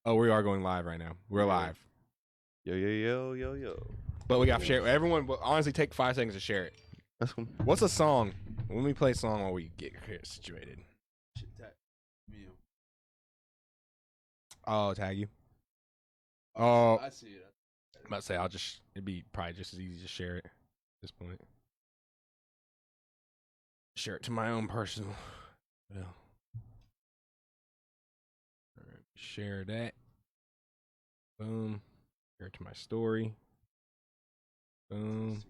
Oh, we are going live right now. We're live. Yo, yo, yo, yo, yo. But we got to share. Everyone, honestly, take 5 seconds to share it. That's cool. What's a song? Let me play a song while we get here situated. Oh, tag you. Oh, I see it. I'm about to say, it'd be probably just as easy to share it at this point. Share it to my own personal. Well, all right, share that. Boom. Share it to my story. Boom.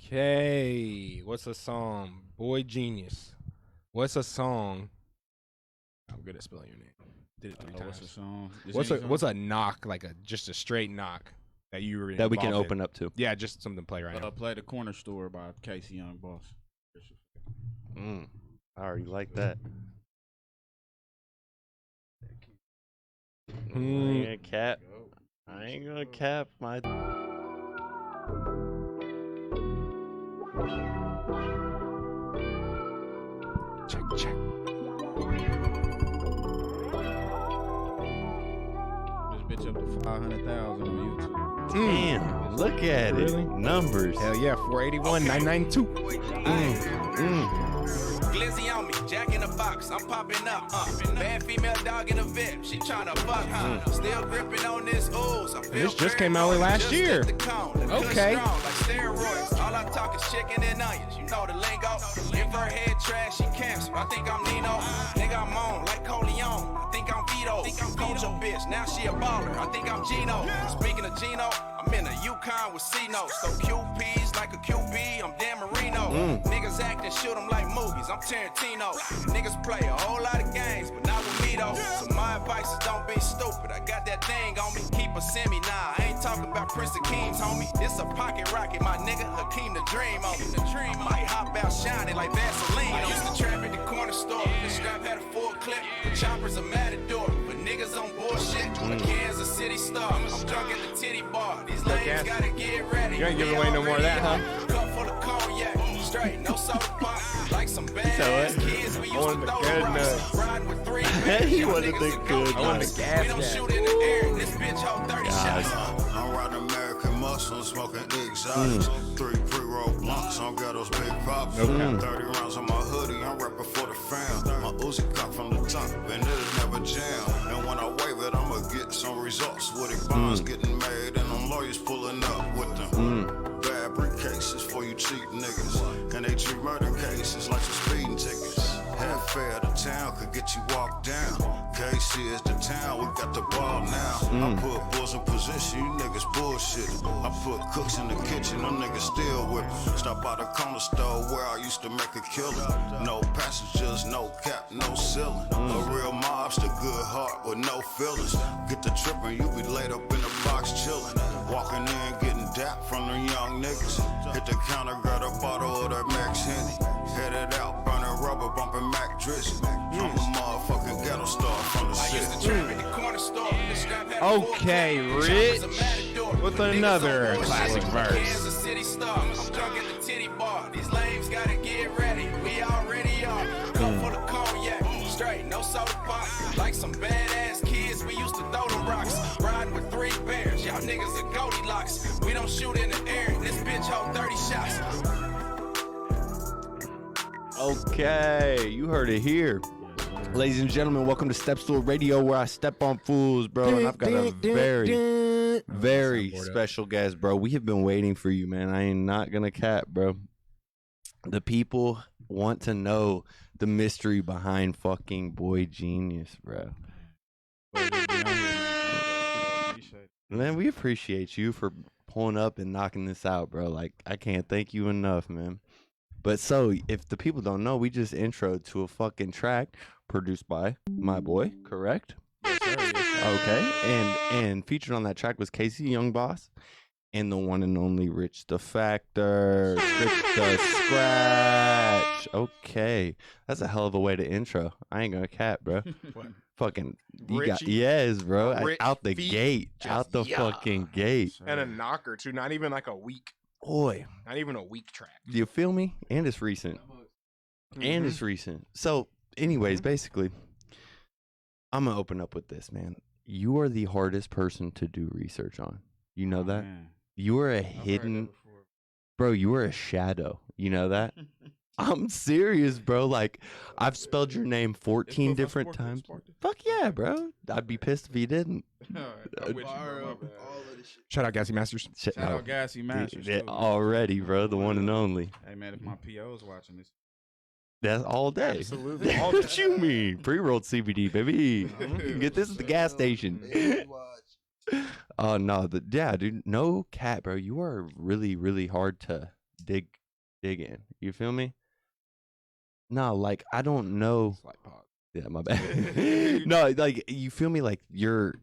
Okay. What's a song? Boy Genius. What's a song? I'm good at spelling your name. Did it 3 times. What's a song? What's a knock, like just a straight knock that you were That we can involved open in? up to. Yeah, just something to play right now. Play the Corner Store by Casey Young Boss. I already like that. I ain't gonna cap my. Check. This bitch up to 500,000 on YouTube. Damn, look at Really? it. Numbers. Hell yeah, 481, 992. Glizzy on me, Jack in the box, I'm popping up. Bad female dog in the VIP, she tryna fuck, Still gripping on this ooze. This just came out last year. Okay. Like steroids, all I talk is chicken and onions. You know the lingo. If her head trash, she camps. I think I'm Nino. Nigga, I'm on like Coleon. I think I'm Vito. Coach a bitch, now she a baller. I think I'm Gino. Speaking of Gino, I'm in a Yukon with C-Notes. So QPs like a QB, I'm Dan Marino. Niggas acting, shoot them like movies, I'm Tarantino. Niggas play a whole lot of games, but not with me though. So my advice is don't be stupid. I got that thing on me, keep a semi. Nah, I ain't talking about Prince Akeem's homie. This a pocket rocket, my nigga, Hakeem the Dream on me. I might hop out shining like Vaseline. I used to trap at the corner store. The strap had a full clip. The choppers a matador, but niggas on bullshit. A Kansas City star. I'm drunk at the titty bar. These lanes gotta get ready. You ain't giving away no more of that, huh? Cup full of cognac, straight, no soda pop. Like some badass kids, we used to throw the rocks. Riding with 3 bands. He wanted the good. I want the gas. We don't shoot in the air. This bitch hold 30 shots. I'm riding American muscle, smoking exotics. 3 pre-roll blunts, I don't got those big pops. 30 rounds on my hoodie, I'm rapping for the fam. My Uzi cock from the top, and it'll never jam. And when I wave it, I'ma get some results. With it, bonds getting made, and them lawyers pulling up with them. Bad briefcases for you cheap niggas. And they treat murder cases like some speeding tickets. Half fair to town could get you walked down. KC is the town, we got the ball now. I put bulls in position, you niggas bullshit. I put cooks in the kitchen, them niggas still whipping. Stop by the corner store where I used to make a killing. No passengers, no cap, no ceiling. A real mobster, good heart with no feelings. Get the trippin', you be laid up in the box chillin'. Walking in, getting dap from the young niggas. Hit the counter, grab a bottle of that Max Henny. Headed out, burning rubber, bumping Mac Drizzy. I'm a motherfucking ghetto star from the city. Okay, Rich. With another classic verse. Kansas City star. I'm drunk at the titty bar. These lames gotta get ready. We already are. Cup full of cognac, straight, no soda pop. Like some badass kids, we used to throw them rocks. Riding with 3 bears, y'all niggas are Goldilocks. We don't shoot in the air. This bitch hold 30 shots. Okay, you heard it here. Ladies and gentlemen, welcome to Stool Radio, where I step on fools, bro. And I've got a very special guest, bro. We have been waiting for you, man. I ain't not gonna cap, bro. The people want to know the mystery behind fucking Boy Genius, bro. Man, we appreciate you for pulling up and knocking this out, bro. Like, I can't thank you enough, man. But so, if the people don't know, we just introed to a fucking track produced by my boy, correct? Yes, sir. Okay, and featured on that track was Casey Young Boss and the one and only Rich the Factor, Rich the Scratch. Okay, that's a hell of a way to intro. I ain't gonna cap, bro. Fucking, you got yes, bro. Out the gate, out the fucking gate, and a knocker too. Not even like a week. Boy, not even a week track. Do you feel me? And it's recent. And it's recent. So, anyways, basically, I'm gonna open up with this, man. You are the hardest person to do research on. You know that? Man. You are a I've heard that hidden, before. bro. You are a shadow. You know that? I'm serious, bro. Like, I've spelled your name 14 different times. Fuck yeah, bro. I'd be pissed if you didn't. I'm with you, bro. My bad. Shout out Gassy Masters. Shout out Gassy Masters. too. Already, bro. The one and only. Hey, man, if my PO's watching this. That's all day. Absolutely. All that you mean. Pre-rolled CBD, baby. You can get this at the gas station. Oh, no. Yeah, dude. No cat, bro. You are really, really hard to dig in. You feel me? No, like, I don't know. Slight pause. Yeah, my bad. No, like, you feel me? Like, your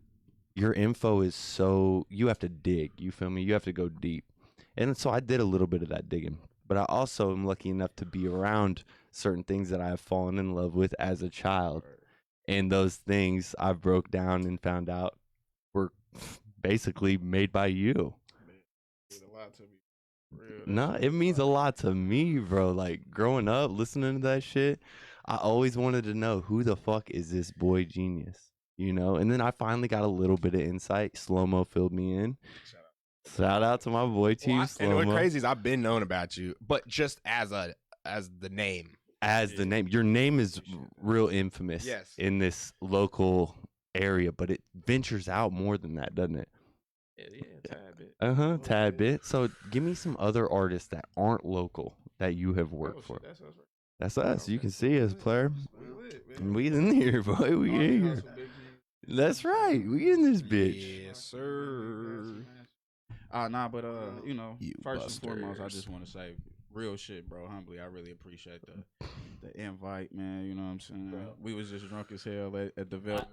info is so, you have to dig. You feel me? You have to go deep. And so I did a little bit of that digging. But I also am lucky enough to be around certain things that I have fallen in love with as a child. And those things I broke down and found out were basically made by you. It means a lot to me. Real. No, it means a lot to me, bro. Like, growing up, listening to that shit, I always wanted to know, who the fuck is this boy genius? You know? And then I finally got a little bit of insight. Slow-mo filled me in. Shout out to my boy, T. And Slow-mo. what's crazy is I've been known about you, but just as the name. As the name. Your name is real infamous Yes. in this local area, but it ventures out more than that, doesn't it? Yeah, tad bit. Tad bit. So give me some other artists that aren't local that you have worked for. That's us. That's us. You can see us, player. We lit, man. And we in here, boy. We in here. That's right. We in this bitch. Yes, sir. Nah, but you know, You first and foremost, I busters. just want to say real shit, bro. Humbly, I really appreciate the invite, man. You know what I'm saying? We was just drunk as hell at the Velvet.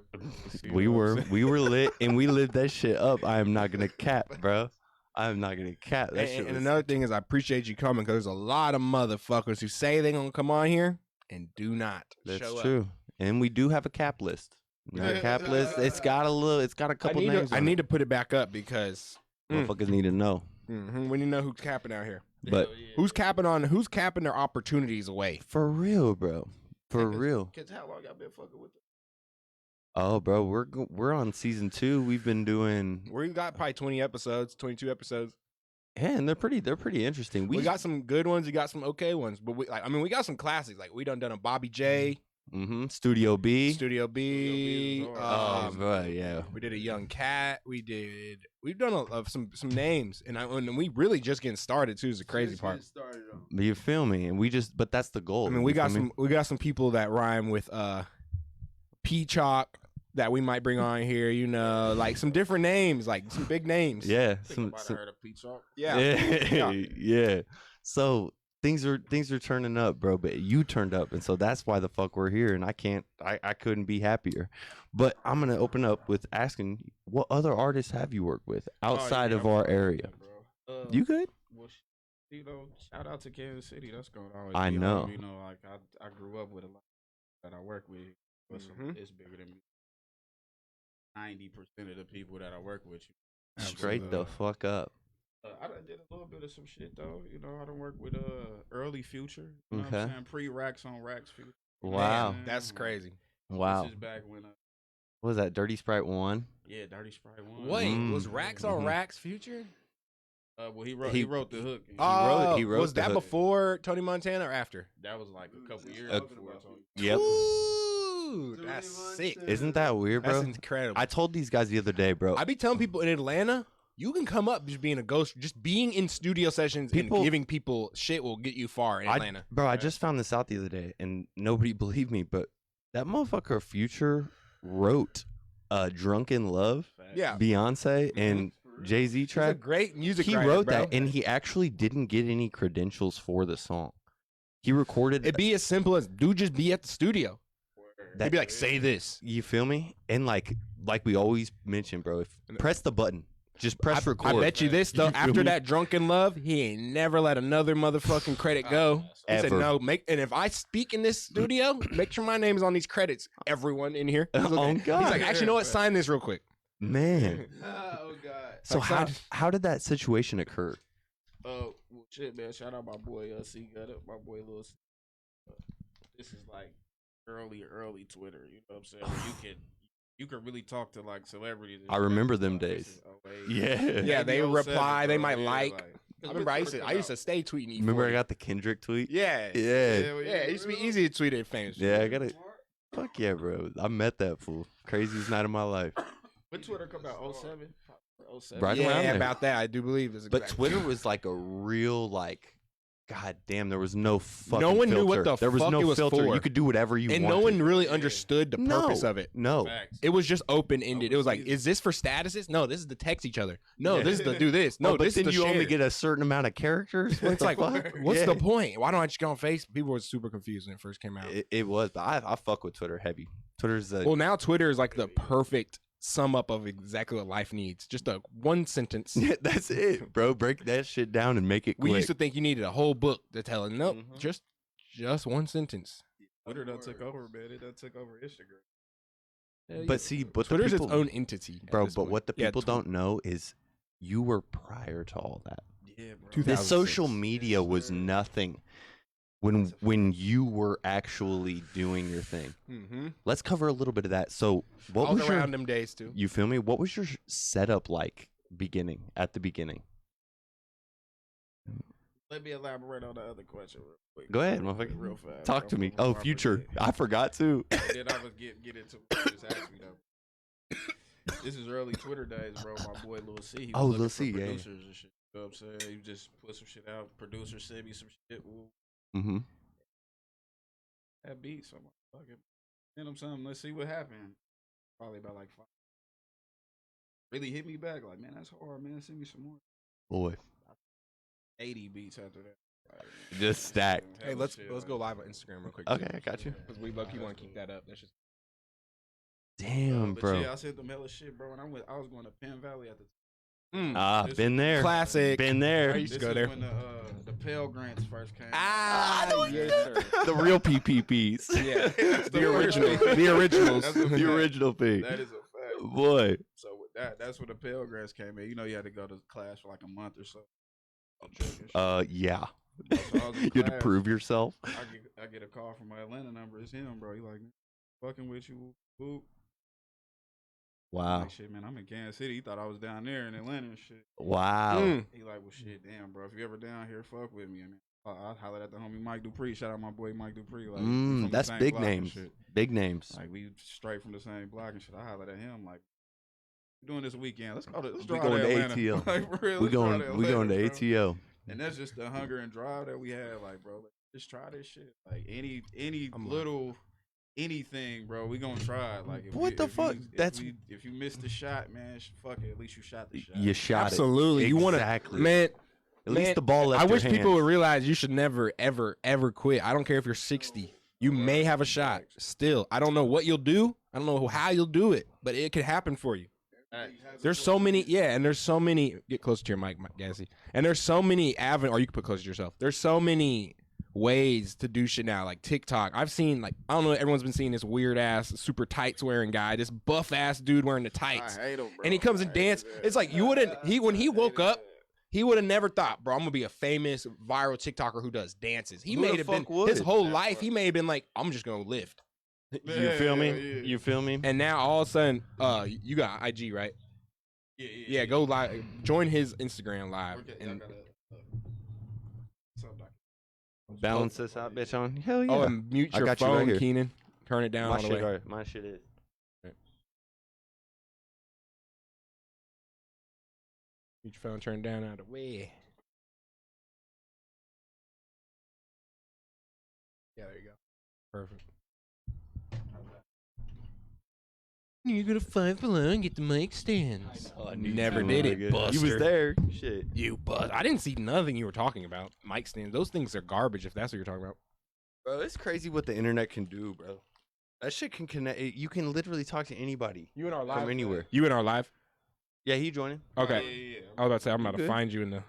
We were lit and we lived that shit up. I am not gonna cap, bro. I am not gonna cap. That shit And was another thing is, I appreciate you coming because there's a lot of motherfuckers who say they're gonna come on here and do not. That's show up. true. And we do have a cap list. That cap list, it's got a couple names. I need to put it back up because Motherfuckers need to know. we need to know who's capping out here. But Who's capping their opportunities away? for real, bro. For real. Kids, how long y'all been fucking with it? Oh, bro, we're on season 2. We've been doing, We got probably 22 episodes. yeah, and they're pretty interesting. We got some good ones, we got some okay ones, but we got some classics. Like we done a Bobby J, Studio B. Studio B. was hard. Bro, yeah. We did a Young Cat. We've done some names, and we really just getting started too. Is the crazy part. You feel me? And but that's the goal. I mean, we you got feel me? some people that rhyme with P Chalk that we might bring on here. You know, like some different names, like some big names. Yeah, Think about heard of Pete Chalk. Yeah. yeah. So things are turning up, bro. But you turned up, and so that's why the fuck we're here. And I couldn't be happier. But I'm gonna open up with asking, what other artists have you worked with outside of our area? Bro. You good? Well, you know, shout out to Kansas City. That's going to always I be know. home. You know, like I grew up with a lot that I work with. But it's bigger than me. 90% of the people that I work with. Straight the fuck up. I done did a little bit of some shit though. You know, I done work with early Future. You know what Okay. I'm saying? Pre-Racks on Racks Future. Wow. Man, that's crazy. Wow. This is back when What was that? Dirty Sprite 1? yeah, Dirty Sprite 1. Wait, was Racks on Mhm. Racks Future? Well, he wrote the hook. he wrote Was the that hook. before Tony Montana or after? That was like a couple years Uh, before. Yep. Ooh, that's sick. Isn't that weird, bro? That's incredible. I told these guys the other day, bro. I be telling people in Atlanta, you can come up just being a ghost, just being in studio sessions People- and giving people shit will get you far in Atlanta. I just found this out the other day, and nobody believed me, but that motherfucker Future wrote Drunken Love, Yeah. Beyonce, and Jay-Z He's a track. great music He writer, wrote bro. that, and he actually didn't get any credentials for the song. He recorded It'd be as simple as, dude, just be at the studio. that. He'd be like, say this. You feel me? And like we always mention, bro, press the button. Just press record. I bet you this, though, You feel after me? that Drunken Love, he ain't never let another motherfucking credit go. He said, Ever. no, and if I speak in this studio, make sure my name is on these credits. Everyone in here. He's, Oh, He's God. like, actually, you know what? Sign this real quick. Man. Oh God. So Like, how did that situation occur? Well, shit, man. Shout out my boy C Gutter, my boy Lil C. This is like early Twitter. You know what I'm saying? Where you you could really talk to like celebrities. I remember them days. Yeah. Yeah, they Maybe reply. 07, They bro. might Yeah, like. I remember I used to stay tweeting. Remember E40. I got the Kendrick tweet? Yeah. Yeah. Yeah, it used to be easy to tweet at famous. Yeah, I people. got it. Fuck yeah, bro. I met that fool. Craziest night of my life. When Twitter come out 07? 07? Right Yeah, around there. about that. I do believe this. But Twitter was like a real like, god damn, there was no fucking one filter. knew what the there was fuck no it was filter. for. You could do whatever you and wanted. no one really understood the No. purpose of it. No. Facts. It was just open ended. It was like, Overseas. is this for statuses? No, this is to text each other. No, this is to do this. No, Oh, but this then is to you only share. get a certain amount of characters. What It's the like, fuck? what's Yeah. the point? Why don't I just go on Facebook? People were super confused when it first came out. It was, but I fuck with Twitter heavy. Twitter's a Well, now Twitter is like the perfect sum up of exactly what life needs. Just a one sentence. that's it, bro. Break that shit down and make it quick. We used to think you needed a whole book to tell it. Nope, Mhm. just one sentence. Twitter done took over, man. It done took over Instagram. But see, but the Twitter's people, its own entity, at bro. this But point. what the Yeah, people don't know is you were prior to all that. Yeah, bro. 2000. The social 2006. media was nothing when you were actually doing your thing. Mm-hmm. Let's cover a little bit of that. So, what I was was your, around them days too. you feel me? What was your setup like at the beginning? Let me elaborate on the other question real quick. Go ahead, real, motherfucker. real fast. Talk to bro, me. before Oh, I future. forget. I forgot too. And then I was get into what you just asked me though. This is early Twitter days, bro. My boy Lil C. He was Oh, looking Lil for C, yeah, yeah. producers and shit. You know what I'm saying? He just put some shit out. Producer sent me some shit. Woo. Mm-hmm. That beat, so I'm like, fuck it. You know what I'm saying? Let's see what happened. Probably about like 5. Really hit me back. Like, man, that's hard, man. Send me some more. Boy, 80 beats after that. Like, just stacked. Hey, let's go live on Instagram real quick. Okay, I got you. Because we lucky want to keep that up. That's just Damn, But bro. yeah, I said the hella shit, bro. And I was going to Penn Valley at the this Been there. classic. Been there. I used to This go is there. when the Pell Grants first came. Yes, sir. The real PPPs. Yeah, That's the first original, one. the originals. That's a The original P. That is a fact. Boy. So with that's when the Pell Grants came in. You know, you had to go to class for like a month or so. Yeah. So I was in You had to class. prove yourself. I get a call from my Atlanta number. It's him, bro. He like, fucking with you. Whoop. I'm Wow. like, shit, man, I'm in Kansas City. He thought I was down there in Atlanta and shit. Wow. He like, well, shit, damn, bro. If you ever down here, fuck with me. I mean, I'll holler at the homie Mike Dupree. Shout out my boy Mike Dupree. Like, we from the That's same big block and names. shit. Big names. Like, we straight from the same block and shit. I hollered at him like, "We doing this weekend. Let's We drive going to to Atlanta." ATL. Like, for real, We let's drive going to Atlanta, bro. ATO. And that's just the hunger and drive that we had. Like, bro, just try this shit. Like, any I'm little anything, bro, we gonna try it. Like, What the fuck? if you missed the shot, man, fuck it. At least you shot the shot. You shot Absolutely. it. You want to, Exactly. man. At least man, the ball left I your wish people hands. would realize you should never, ever, ever quit. I don't care if you're 60. You may have a shot. Still, I don't know what you'll do. I don't know how you'll do it, but it could happen for you. There's so many, and there's so many. Get close to your mic, Gassy. And there's so many or you can put closer to yourself. There's so many ways to do shit now, like TikTok. I've seen, like, I don't know, everyone's been seeing this weird ass, super tights wearing guy, this buff ass dude wearing the tights, I hate him, bro. and he comes and dance. It's like you wouldn't. When he woke up, he would have never thought, bro, I'm gonna be a famous viral TikToker who does dances. He Who may the have been fuck would? his whole life. He may have been like, I'm just gonna lift. You feel me? Yeah. You feel me? And now all of a sudden, you got IG, right? Yeah, go live. Join his Instagram live. And, Balance this out, bitch. On hell yeah. oh, and mute I your got you right phone, here. Keenan. Turn it down my all the shit. way. My shit is. Mute your phone. Turn it down out of the way. Yeah, there you go. Perfect. You're gonna find below and get the mic stands. Oh, I knew Never you did were it, good. Buster. You was there. Shit. You bust. I didn't see nothing you were talking about. Mic stands. Those things are garbage if that's what you're talking about. Bro, it's crazy what the internet can do, bro. That shit can connect. You can literally talk to anybody You in our from anywhere. You in our live? Yeah, he joining. Okay. I was about to say I'm about to Good. find you in the.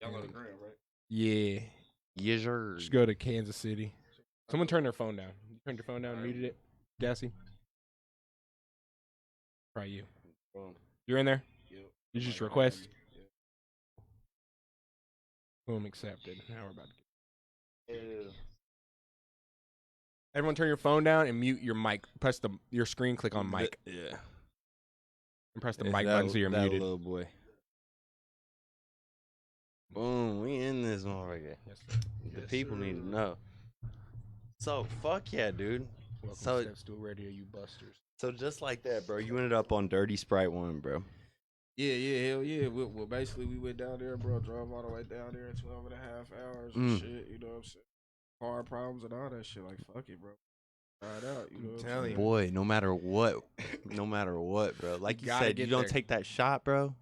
Y'all on the gram, right? Yeah. Yes, sir. Just go to Kansas City. Someone turned their phone down. You turned your phone down and muted it. Gassy. Probably you. You're in there? Yep. You just request. Boom, accepted. Now we're about to get. Everyone turn your phone down and mute your mic. Press your screen, click on mic. Yeah. And press the mic button so you're muted. Little boy. Boom, we in this motherfucker. Yes, sir. The people need to know. So, fuck yeah, dude. Welcome So- to Stool Radio, you busters. So just like that, bro, you ended up on Dirty Sprite 1, bro. Yeah, hell yeah. Well, basically, we went down there, bro. Drove all the way down there, 12 and a half hours and shit. You know what I'm saying? Car problems and all that shit. Like, fuck it, bro. Try it out. You know what I'm telling saying? you. Boy, no matter what, bro. Like you gotta said, you get don't there. take that shot, bro.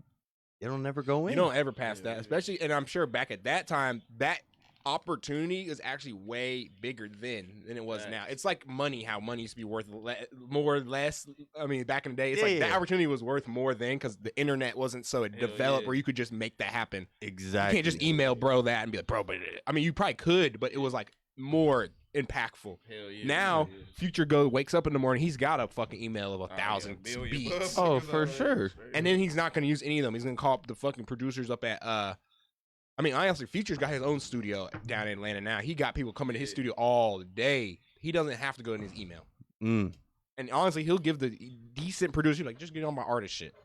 It'll never go in. You don't ever pass Yeah, that, yeah. especially, and I'm sure back at that time, that opportunity is actually way bigger then than it was now. It's like money, how money used to be worth more or less. I mean, back in the day, it's like that opportunity was worth more then because the internet wasn't so developed where you could just make that happen. Exactly. You can't just email bro that and be like, bro, but I mean, you probably could, but it was like more impactful. Hell yeah. Now, yeah. Future wakes up in the morning, he's got a fucking email of 1,000 yeah, million beats. bucks. Oh, for sure. And then he's not going to use any of them. He's going to call up the fucking producers up at, I mean, honestly, Future's got his own studio down in Atlanta now. He got people coming to his studio all day. He doesn't have to go in his email. Mm. And honestly, he'll give the decent producer, like, just get on my artist shit.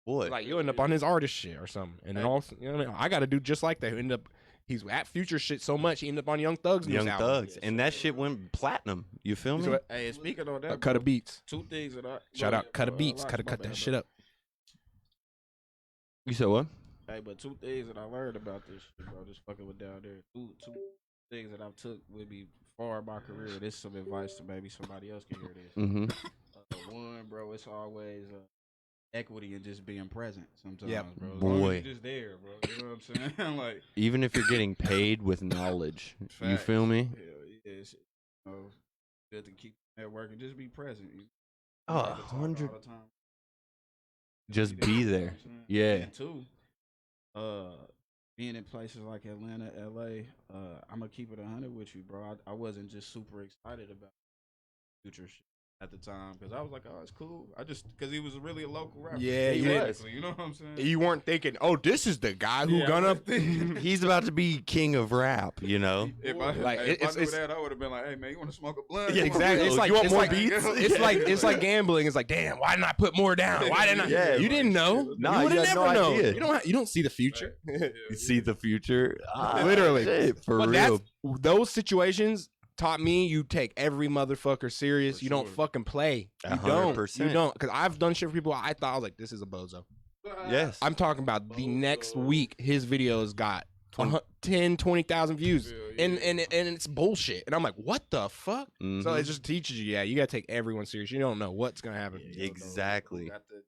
Boy. Like, you'll end up on his artist shit or something. And then also, you know what I mean? I got to do just like that. End up, he's at Future shit so much, he ended up on Young Thug's new Young album. Thugs. And that shit went platinum. You feel me? So, Hey, speaking on that, Cut bro, of Beats. two things that I Shout go out ahead, Cut of bro. Beats. My Cut bad, that shit bro. up. You said what? Hey, but two things that I learned about this shit, bro, just fucking with down there. Two things that I took with me far in my career. This is some advice to maybe somebody else can hear this. Mm-hmm. One, bro, it's always equity and just being present sometimes, Yep. bro. As long as Boy. you're just there, bro. You know what I'm saying? Like, Even if you're getting paid with knowledge. You facts. feel me? Hell, yeah, it's, you know, good to keep networking. Just be present. You Oh, don't have to talk all 100. the time. Just be You know there. what I'm saying? Yeah. And two, being in places like Atlanta, LA, I'm gonna keep it 100 with you, bro. I wasn't just super excited about future shit at the time because I was like, oh, it's cool. Because he was really a local rapper. Yeah, He you didn't- was. You know what I'm saying? You weren't thinking, oh, this is the guy who Yeah, I gonna. wasn't thinking- He's about to be king of rap, you know? If I, Like, if I it's- knew that, I would have been like, "Hey man, you want to smoke a blunt?" Yeah, exactly. It's like You want it's more like, beats? It's like gambling. It's like, damn, why didn't I put more down? Why didn't I? Yeah, you didn't know. Nah, you you would have had never no known. idea. You don't see the future. You see the future. Literally. Shit, for But real. those situations taught me you take every motherfucker serious. For You don't sure. fucking play. You 100%. don't. You don't. Because I've done shit for people. I thought I was like, this is a bozo. Yes. I'm talking about the next week. His videos got 10, 20,000 views, Yeah, yeah. and it's bullshit. And I'm like, what the fuck? So Mhm. it just teaches you, yeah, you gotta take everyone serious. You don't know what's gonna happen. Exactly. Got the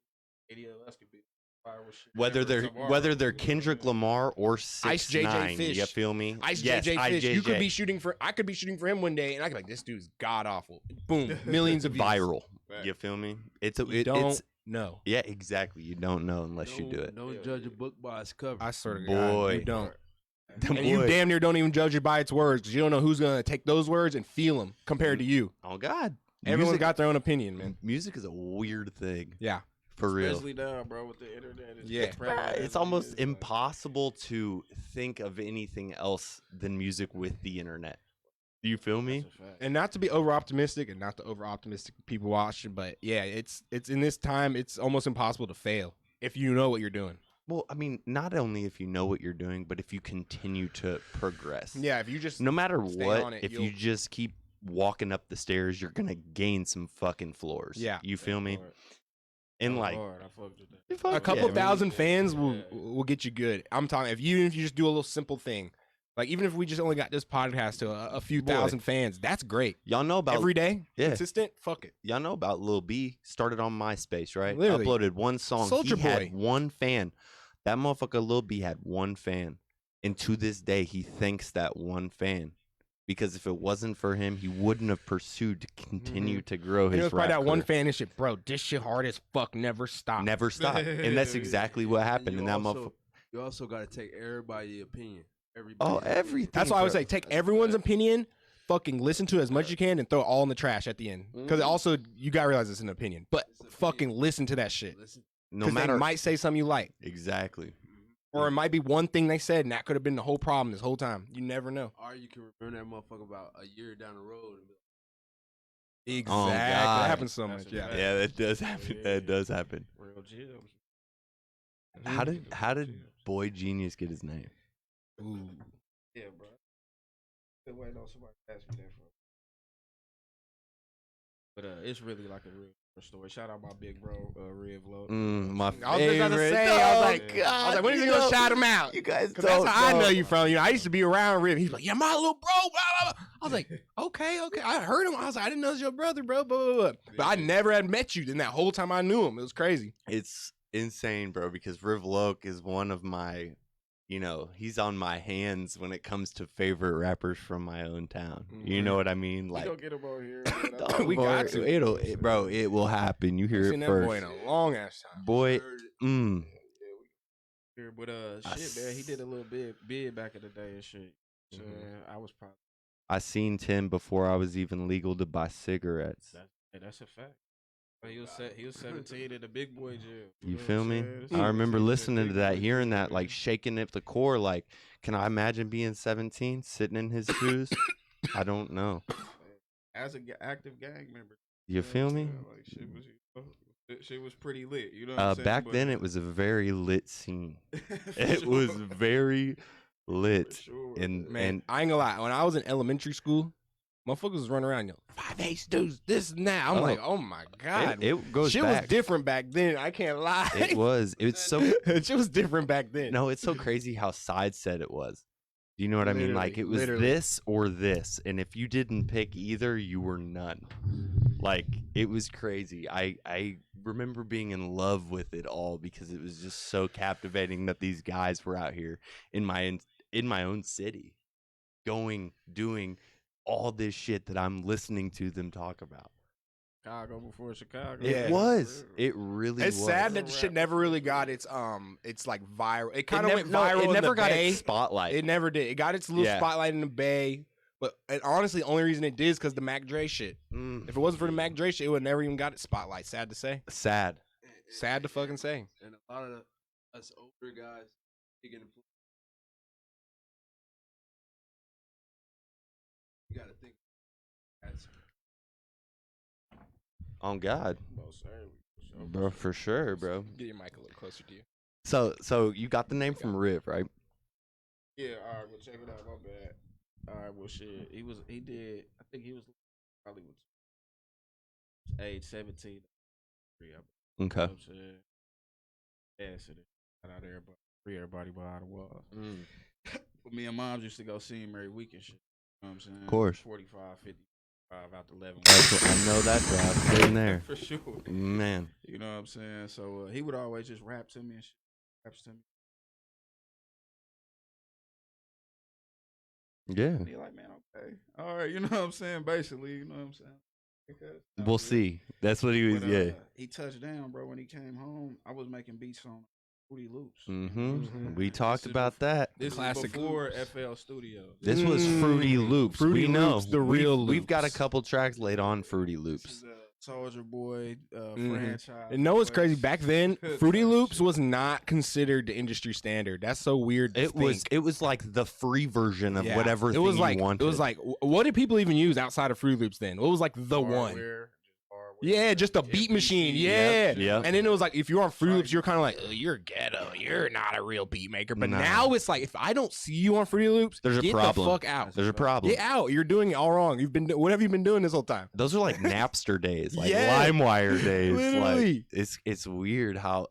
ADLS could be viral shit Whether ever they're tomorrow. whether they're Kendrick Lamar or 6ix9ine, JJ Fish. you feel me? Ice Yes, JJ Fish, you could IJJ. be shooting for. I could be shooting for him one day, and I could be like, this dude's god awful. Boom, millions of views. viral. Fact. You feel me? It's You it's don't know. yeah, exactly. You don't know unless you do it. Don't judge a book by its cover. I swear to Boy. God, you don't. Them And you boys- damn near don't even judge it by its words because you don't know who's gonna take those words and feel them compared to you. Oh God, Everyone's music, got their own opinion, man. music is a weird thing. Yeah. For real. Especially now, bro, with the internet. It's Yeah. prevalent as It's it almost is, like- impossible to think of anything else than music with the internet. Do you feel me? That's a fact. And not to be over optimistic and not to over optimistic people watching, but yeah, it's in this time it's almost impossible to fail if you know what you're doing. Well, I mean, not only if you know what you're doing, but if you continue to progress. Yeah, if you just No matter stay what, on it, if you you'll- just keep walking up the stairs, you're gonna gain some fucking floors. Yeah. You feel me? Hard. And That was like hard. I fucked with that. you fuck- a couple yeah, man. thousand fans Yeah. will get you good. I'm talking if you just do a little simple thing, like even if we just only got this podcast to a few Boy. thousand fans, that's great. Y'all know about Every day, yeah. consistent. Fuck it. Y'all know about Lil B. Started on MySpace, right? Literally. Uploaded one song. Soulja He Boy. had one fan. That motherfucker Lil B had one fan, and to this day he thanks that one fan because if it wasn't for him, he wouldn't have pursued to continue to grow And his it was probably rap that one career. fan and shit, bro. This shit hard as fuck. Never stop. Never stopped, and that's exactly what happened. you And that also, motherfucker. you also got to take everybody's opinion. Oh, Everybody. everything. That's why I would bro. say take everyone's opinion, fucking listen to it as much as you can, and throw it all in the trash at the end. Because also you gotta realize it's an opinion, but It's an fucking opinion. listen to that shit. Listen, No Because matter they might say something you like, exactly. or it might be one thing they said, and that could have been the whole problem this whole time. You never know. or you can remember that motherfucker about a year down the road and be Exactly. Oh, That God. happens so That's much. a Yeah. fact. Yeah, that does happen. Yeah. That does happen. Real gems. How did Boy Genius get his name? Ooh. Yeah, bro. Been waiting on somebody to ask me that for. But it's really like a real story. Shout out my big bro, Red Vlog. My I was just about to favorite. say, I was Oh, like, God, I was like, when is he you gonna know, shout him out? You guys Because that's don't how I know you from. I used to be around Rip. He's like, yeah, my little bro. Blah, blah, blah. I was like, okay. I heard him. I was like, I didn't know it was your brother, bro. Blah, blah, blah. But I never had met you. Then that whole time I knew him. It was crazy. It's insane, bro, because Riv Loke is one of my, he's on my hands when it comes to favorite rappers from my own town. You know what I mean? We Like, gonna get him on here. dog, We got to. it will happen. You I've hear seen it that boy first. in a long ass time. Boy, Here, but shit, man, he did a little bid back in the day and shit. So I was probably I seen Tim before I was even legal to buy cigarettes. that's a fact. But he was 17 in the big boy jail. You know feel what I'm me? saying? I remember 17 in the listening to big that, boy hearing jail, that, like shaking at the core. Like, can I imagine being 17, sitting in his shoes? I don't know. as an active gang member. You feel me? Like shit was pretty lit. You know what I'm saying? Back But- then, it was a very lit scene. For It sure. was very lit. For sure. And Man, I ain't gonna lie. When I was in elementary school, motherfuckers was running around, 5'8" dudes, this and that. I'm like, oh my God. it goes Shit back. was different back then. I can't lie. It was. It's so. Shit was different back then. No, it's so crazy how side set it was. Do you know what I mean? Like, it was Literally. this or this, and if you didn't pick either, you were none. Like, it was crazy. I remember being in love with it all because it was just so captivating that these guys were out here in my own city, doing all this shit that I'm listening to them talk about. Chicago before Chicago. Yeah. It was. It really It's was. sad that the shit never really got its like viral. It kind of went No, viral. it in never the got Bay. its spotlight. It never did. It got its little Yeah. spotlight in the Bay. But honestly, the only reason it did is because the Mac Dre shit. If it wasn't for the Mac Dre shit, it would never even got its spotlight. Sad to say. Sad. Sad to fucking say. And a lot of us older guys taking influence. You gotta think. That's On God, Most certainly. bro, for sure, bro. Get your mic a little closer to you. So you got the name from Riv, right? Yeah, all right, well, check it out. My bad. All right, well, shit. He did, I think he was probably age 17. You know Okay. what I'm saying? Yeah, so shout out everybody. Free everybody behind the walls. But me and moms used to go see him every week and shit. You know what I'm saying? Of course. 45, 55 out to 11. I know that drive. Been there. For sure. Man. You know what I'm saying? So he would always just rap to me and shit. Raps to me. Yeah. And he like, man, okay. All right, you know what I'm saying? Basically, you know what I'm saying? Because, We'll see. That's what he was. But, Yeah. he touched down, bro. When he came home, I was making beats on Fruity Loops. Mm-hmm. We This talked is about that. This Classic is before Loops. FL Studios. This was Fruity Loops. Fruity we know. Loops, the real We've got a Loops. couple tracks laid on Fruity This Loops. is Soldier Boy franchise. And know what's crazy? Boys. Back then, Fruity Loops was not considered the industry standard. That's so weird. To It was like the free version of Yeah. whatever It was thing like you wanted. it was like what did people even use outside of Fruity Loops then? What was like the one? Hardware, Yeah, just a beat machine. Yeah. Yep. And then it was like if you're on Fruity Loops, you're kind of like, oh, you're ghetto. You're not a real beat maker. But Nah. now it's like if I don't see you on Fruity Loops, There's a get problem. the fuck out. There's a problem. Get out. You're doing it all wrong. What have you been doing this whole time? Those are like Napster days, like Yeah. LimeWire days. Literally. Like it's weird how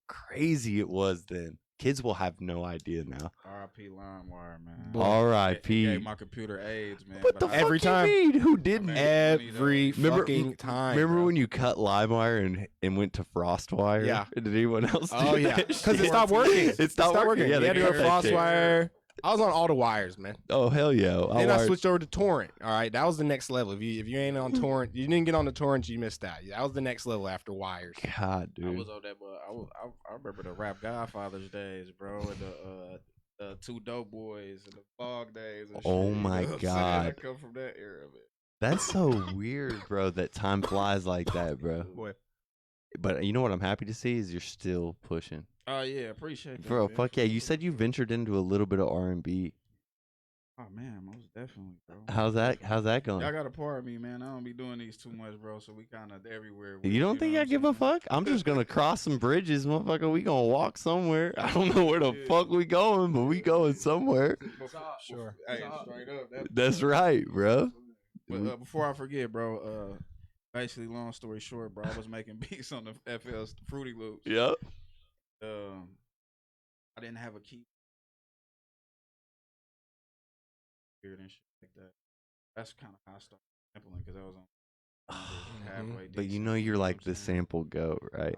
crazy it was then. Kids will have no idea now. R.I.P. LimeWire, man. R.I.P. It gave my computer AIDS, man. What but the I- fuck Every you time. mean? Who didn't? Every Remember- fucking time. Remember bro. when you cut LimeWire and went to FrostWire? Yeah. Did anyone else? Oh do yeah, that because it shit? stopped working. It stopped working. Yeah, you they had to go cut that shit. FrostWire. I was on all the wires, man. Oh hell yeah! Then I switched over to torrent. All right, that was the next level. If you ain't on torrent, you didn't get on the torrent, you missed out. That was the next level after wires. God, I dude. was on that, but I remember the Rap Godfathers days, bro, and the Two Dope Boys and the Fog days. And Oh shit, my you know what I'm saying? I God. come from that era, man. That's so weird, bro. That time flies like that, bro. Boy, But you know what I'm happy to see is you're still pushing, Oh yeah, appreciate that, bro. man. Fuck yeah! You said you ventured into a little bit of R&B. Oh man, most definitely, bro. How's that going? Y'all got to part of me, man. I don't be doing these too much, bro. So we kind of everywhere. You don't think know I what give I'm a fuck? I'm just gonna cross some bridges, motherfucker. We gonna walk somewhere. I don't know where the fuck we going, but we going somewhere. Sure. Hey, straight up. That's right, bro. But before I forget, bro. Basically, long story short, bro, I was making beats on the FL's Fruity Loops. Yep. I didn't have a key. Weird and shit like that. That's kind of how I started sampling because I was on halfway. But you know you're like the sample goat, right?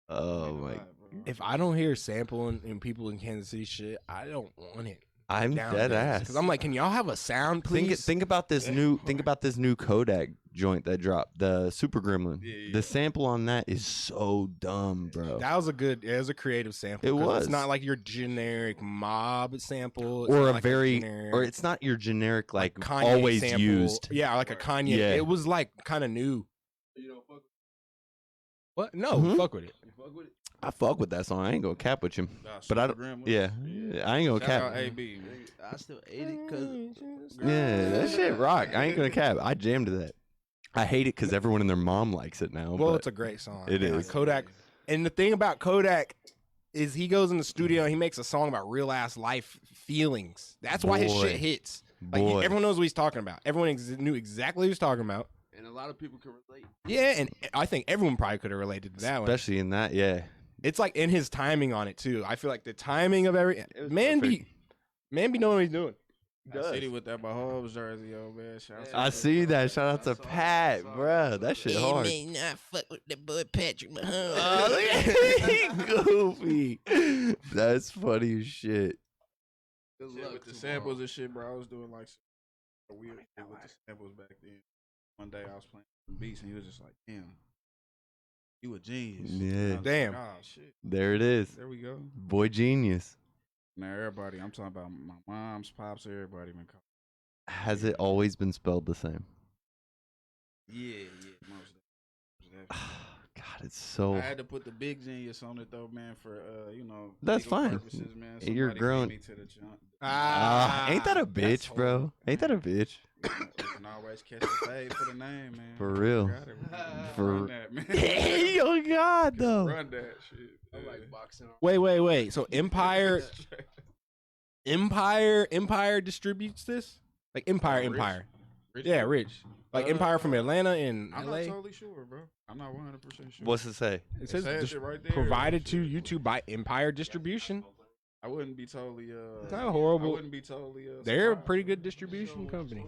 Oh my. If I don't hear sampling and people in Kansas City shit, I don't want it. I'm dead ass. Because I'm like, can y'all have a sound, please? Think about this new Kodak joint that dropped, the Super Gremlin. Yeah. The sample on that is so dumb, bro. That was it was a creative sample. It was. It's not like your generic mob sample. It's Or not a like very, generic, or it's not your generic like Kanye always sample. used. Yeah, like a Kanye. Yeah. It was like kind of new. You know, fuck. What? No, Mhm. fuck with it. You fuck with it. I fuck with that song. I ain't gonna cap with you, but I don't. Yeah, I ain't gonna Shout out cap. AB, man. I still ate it because Yeah, that shit rock. I ain't gonna cap. I jammed to that. I hate it because everyone and their mom likes it now. Well, but it's a great song. It man. is. Like Kodak. And the thing about Kodak is he goes in the studio and he makes a song about real ass life feelings. That's why his Boy. shit hits. Like Boy. everyone knows what he's talking about. Everyone knew exactly what he was talking about. and a lot of people can relate. Yeah, and I think everyone probably could have related to that one. Especially in that, yeah. It's like in his timing on it too. I feel like the timing of man be knowing what he's doing. City with that Mahomes jersey, yo, man. Shout out to I him. see that. Shout out to Pat, bruh. That shit hard. not fuck with the boy Patrick Mahomes. Oh, look at Goofy. That's funny as shit. Good Shit, luck with the tomorrow. samples and shit, bro. I was doing like some weird shit with the samples back then. One day I was playing some beats and he was just like, "Damn, you a genius." Yeah. And I was Damn. Like, oh shit. There it is. There we go. Boy genius. Now everybody, I'm talking about my mom's, pops, everybody been calling. Has it always been spelled the same? Yeah, most definitely. God, it's so. I had to put the big genius on it though, man, for That's legal fine. purposes, man. You're Somebody grown. beat me to the jump. Ain't that a that's bitch, bro? Ain't that a bitch? You can always catch the fade for the name, man. For real. Got it, man. For- Run that, man. Oh God, though. Run that shit. I Yeah. like boxing. Wait. So Empire distributes this? Like Empire. Rich Yeah, people? Rich. Like Empire from Atlanta and I'm LA. not totally sure, bro. I'm not 100% sure. What's it say? It says says it right there. provided to YouTube by Empire Distribution. I wouldn't be totally It's not horrible. I wouldn't be totally They're a surprised. pretty good distribution company.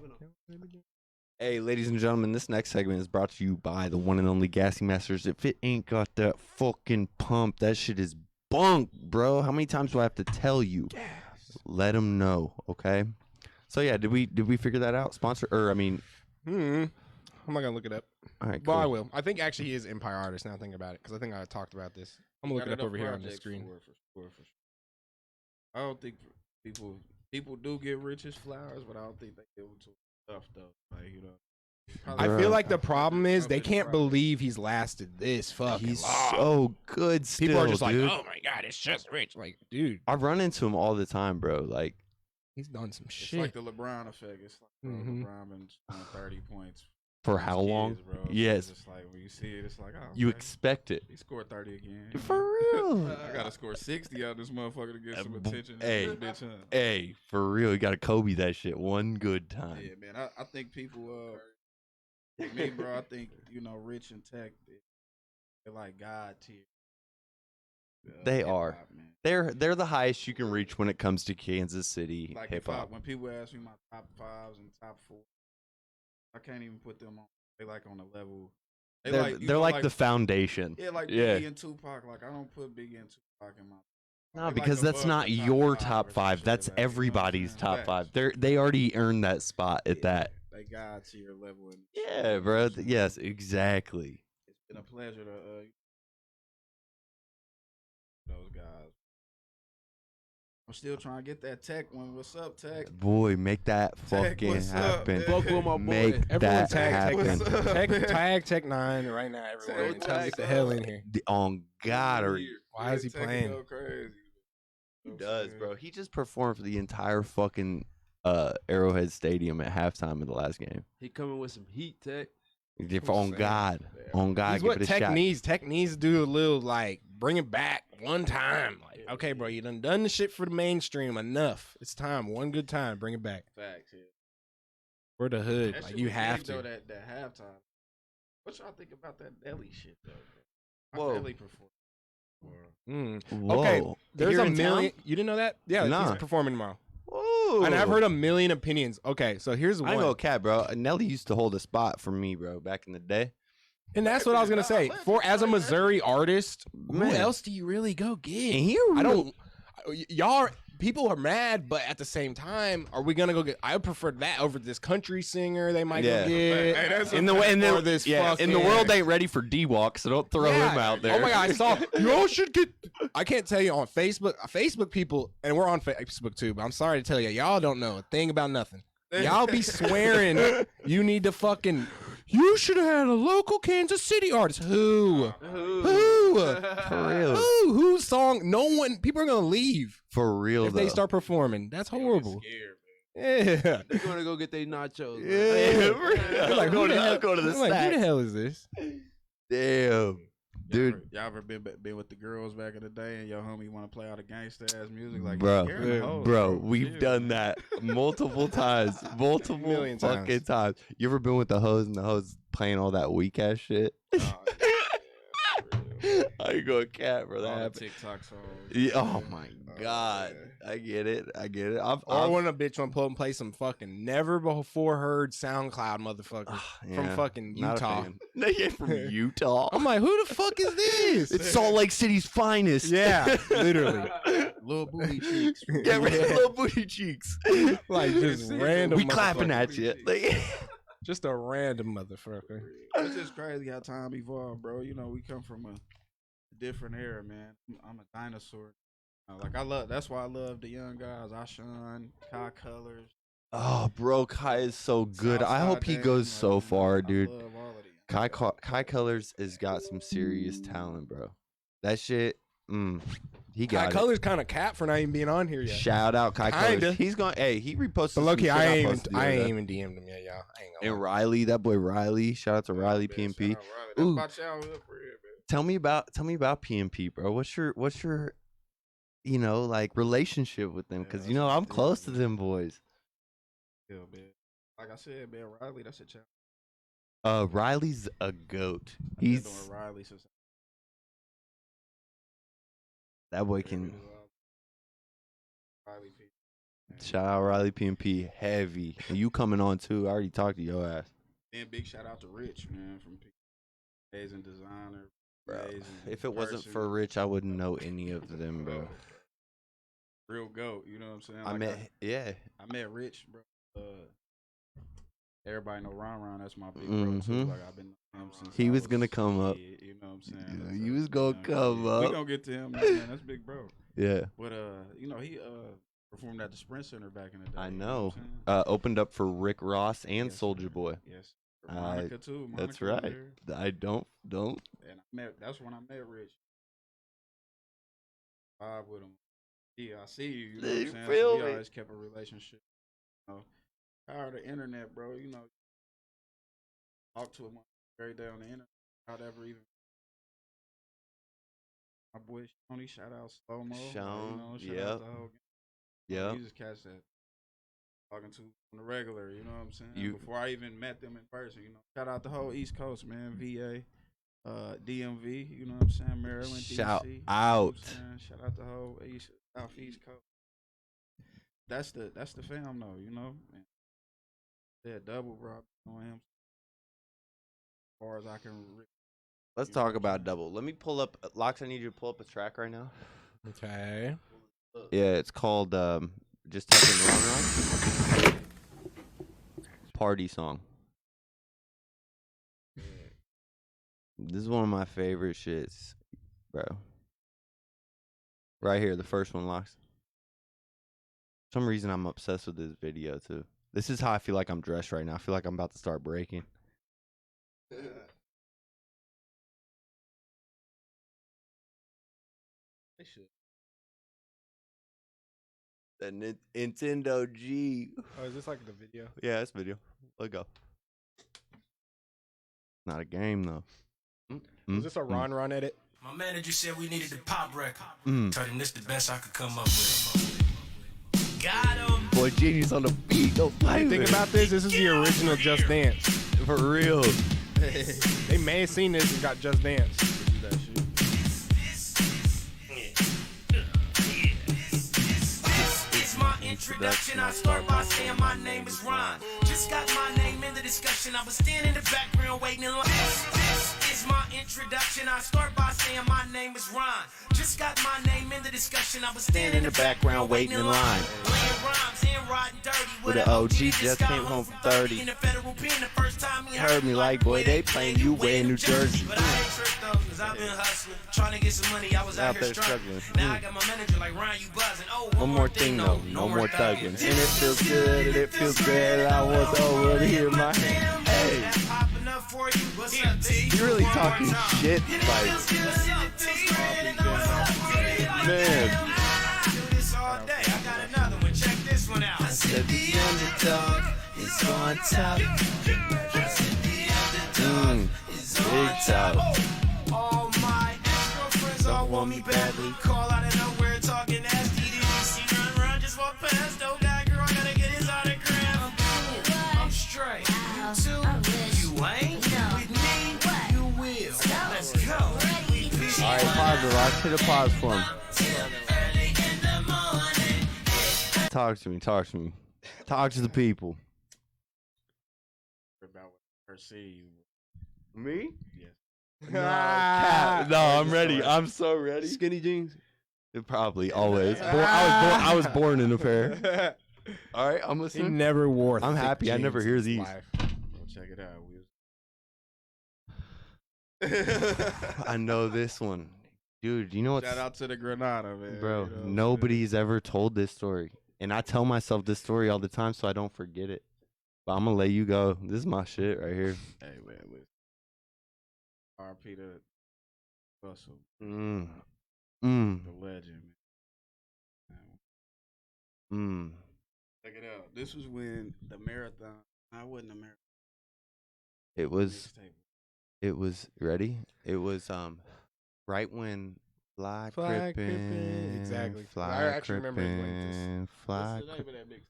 Hey, ladies and gentlemen, this next segment is brought to you by the one and only Gassy Masters. If it ain't got that fucking pump, that shit is bunk, bro. How many times do I have to tell you? Let them know, okay? So yeah, did we figure that out? Sponsor, or I mean, I'm not gonna look it up. all right, Well, I cool. will. I think actually he is Empire artist. Now thinking about it, because I think I talked about this. I'm gonna look Got it up enough over here on the projects screen. for sure. I don't think people do get rich as flowers, but I don't think they give them to stuff though. Like I Bruh. feel like the problem is they Something can't probably- believe he's lasted this fucking He's long. so good still, People are just dude. like, oh my god, it's just Rich. Like, dude, I run into him all the time, bro. Like, he's done some It's shit. like the LeBron effect. It's like bro, Mhm. LeBron been scoring 30 points for his how long? kids, bro. So Yes. It's just like when you see it, it's like, oh, You okay. expect it. He scored 30 again. For real. I gotta score 60 out of this motherfucker to get some attention. Hey. This bitch, huh? Hey, for real, you got to Kobe that shit one good time. Yeah, man. I think people, me, bro. I think Rich and Tech, they're like God tier. They hip-hop, are. man. They're the highest you can reach when it comes to Kansas City Like hip hop. when people ask me my top fives and top four, I can't even put them on. They like on a level. They're like the foundation. Yeah, like Yeah. Biggie and Tupac. Like I don't put Biggie and Tupac in my. No, they like because that's above not the your five top or some five. shit That's like that, you know what I'm everybody's saying? top Facts. five. They already earned that spot at that. They God tier level. And Yeah, bro. Yes, exactly. It's been a pleasure to those guys. I'm still trying to get that Tech one. What's up, Tech? Boy, make that Tech, fucking what's up, happen. man? Fuck with my boy. Make Everyone that tag happen. What's up? Tech 9 right now. Everyone, Tag, tell him to get the tag, hell in here. On God, or Why is he Tech playing? Go crazy. he does, bro. He just performed for the entire fucking Arrowhead Stadium at halftime of the last game. He coming with some heat, Tech. On God, on God, He's give what it a Tech shot. needs. Tech needs to do a little like bring it back one time. Like, okay, bro, you done the shit for the mainstream enough. It's time. One good time, bring it back. Facts, yeah. For the hood, That like shit you was have big, to. though, that halftime. What y'all think about that Delhi shit though? Whoa. Delhi performed. Whoa. Okay, there's Here a in million. town? You didn't know that? Yeah, Nah. he's performing tomorrow. Whoa. And I've heard a million opinions. Okay, so here's I one. ain't gonna cap, bro. Nelly used to hold a spot for me, bro, back in the day. And that's what I was gonna say. For as a Missouri artist, who Man. else do you really go get? And he I don't. Y'all people are mad, but at the same time, are we gonna go get? I would prefer that over this country singer. They might Yeah. go get. Hey, that's In the way, in or the, this yeah, in the fucking- world ain't ready for D-Walk, so don't throw Yeah. him out there. Oh my god, I saw y'all should get. I can't tell you on Facebook people, and we're on Facebook too. But I'm sorry to tell you, y'all don't know a thing about nothing. Y'all be swearing you need to fucking. You should have had a local Kansas City artist. Who? For real. Whose song? No one. People are gonna leave For real, if though. they start performing. That's horrible. Yeah. They're gonna go get their nachos. man. Yeah. I'm Like, who the hell? go to the I'm like, who stack. the hell is this? Damn. Dude. Y'all ever been with the girls back in the day and your homie want to play all the gangsta ass music? Like, Bro, you're in the hoes, bro, we've Chill. done that multiple times. Multiple Million fucking times. You ever been with the hoes and the hoes playing all that weak ass shit? Oh, yeah, for real. I ain't going cat, bro. That All the happened. TikTok songs. Yeah, oh my Oh, God. yeah. I get it. Or when a bitch want to pull up and play some fucking never before heard SoundCloud motherfucker from fucking not a Utah. fan. Yeah, from Utah. I'm like, who the fuck is this? It's Salt Lake City's finest. Yeah, literally. Little booty cheeks. Get rid of little booty cheeks. Like just random. We clapping motherfucker. at you. Like, Just a random motherfucker. It's just crazy how time evolved, bro. You know, we come from a different era, man. I'm a dinosaur. That's why I love the young guys. Ashan, Kai Colors. oh, bro, Kai is so good. I Southside hope he Dame, goes so like, far, I dude. love all of them. Kai Colors has got some serious talent, bro. That shit, he got Kai it. Color's kind of cat for not even being on here yet. Shout out Kai Kinda. Colors. He's going. Hey, he reposted. But some Loki, shit I ain't posted the other day. even DM'd him yet, y'all. I ain't gonna And lie. Riley, that boy Riley. Shout out to Riley Man, PMP. shout out Riley. That's Ooh. my childhood for real, man. Tell me about PMP, bro. What's your like relationship with them? Yeah, Because that's my I'm dude, close to man. them boys. Yeah, man. Like I said, man, Riley, that's a child. Riley's a goat. I've been He's doing Riley since that boy can. Riley P. Shout out Riley PMP, heavy. And you coming on too? I already talked to your ass, And big shout out to Rich, man, from amazing designer. bro. amazing If it wasn't person. for Rich, I wouldn't know any of them, bro. Real goat, you know what I'm saying? I Like, met, I met Rich, bro. Everybody know Ron Ron. That's my big bro too. Mhm. Like I've been knowing him since He I was gonna come up. kid, you know what I'm saying? Yeah, That's he a- was gonna you know, come yeah. up. We gonna get to him, man. That's big bro. yeah, But he performed at the Sprint Center back in the day. I you know. what I'm saying? Opened up for Rick Ross and Yes, Soldier sir. Boy. Yes. I- Monica too. That's Monica was right. there. I don't. And that's when I met Rich. Vibe with him. Yeah, I see you. You know what You I'm saying? feel So we me? always kept a relationship. You know, power of the internet, bro. You know, talk to him straight down the internet. I'd ever even. My boy Shoney, shout out Slow Mo. Sean, shout yep. out the whole gang. Yeah. You just catch that. Talking to on the regular, you know what I'm saying? You- Before I even met them in person, you know. Shout out the whole East Coast, man. VA, DMV, you know what I'm saying? Maryland, Shout DC. out. You know what I'm saying? Shout out the whole Southeast Coast. That's the fam though, you know. Man. Yeah, double bro, on him. As far as I can. Let's You know talk what I'm about saying? double. Let me pull up. Locks, I need you to pull up a track right now. Okay. Yeah, it's called. Just type in Ron Ron. Party song. This is one of my favorite shits, bro. Right here, the first one, Locks. For some reason, I'm obsessed with this video, too. This is how I feel like I'm dressed right now. I feel like I'm about to start breaking. They should. The Nintendo G. Oh, is this like the video? Yeah, it's video. Let's go. Not a game though. Is this a Ron edit? My manager said we needed the pop record. Told him this the best I could come up with. Got him. Boy, genius on the beat. Go play. Think about this. This is the original Just Dance. For real. They may have seen this and got Just Dance. Introduction, I start by saying my name is Ron. Just got my name in the discussion. I was standing in the background waiting in line. This is my introduction. I start by saying my name is Ron. Just got my name in the discussion. I was standing in the background waiting in line. Laying rhymes and riding dirty with an OG just came home from 30. In the federal pen the first time he Heard me like, boy, they playing you way in New Jersey. But I ain't tricked though, cause I've been hustling. Trying to get some money, I was out here struggling. Now I got my manager like, Ryan, you buzzing. Oh, One more thing though, no more thugging. And it feels good, and it feels good. I was over here, my hand. Hey, you really talking shit, like, man. I said the underdog is on top. Big top. All my ex-girlfriends all want me badly. Call out of nowhere talking nasty. Did you see run, just walk past? Oh, God, girl, I gotta get his autograph. I'm straight. You too? You ain't? With me? You will. Let's go. All right, pause it. Let's hit a pause for him. Talk to me. Talk to me. Talk to the people. About what perceive. Me? Yes. No, I'm ready. I'm so ready. Skinny jeans. Probably always. I was born in a pair. All right, I'm He listening. never wore. I'm thick happy. I jeans never in hear his these. life. Go check it out. I know this one, dude. You know what? Shout out to the Granada, man. Bro, You know what I'm nobody's ever told this story. And I tell myself this story all the time so I don't forget it. But I'm going to let you go. This is my shit right here. saying? Hey, man, listen. RP to Russell, Mm. the legend, man. Mm. Check it out. This was when the marathon. I wasn't a marathon. It was ready? It was right when Fly Crippin'. Exactly. Fly I actually remember it like this. Crippin', Fly What's the name of Crippin'. that mix?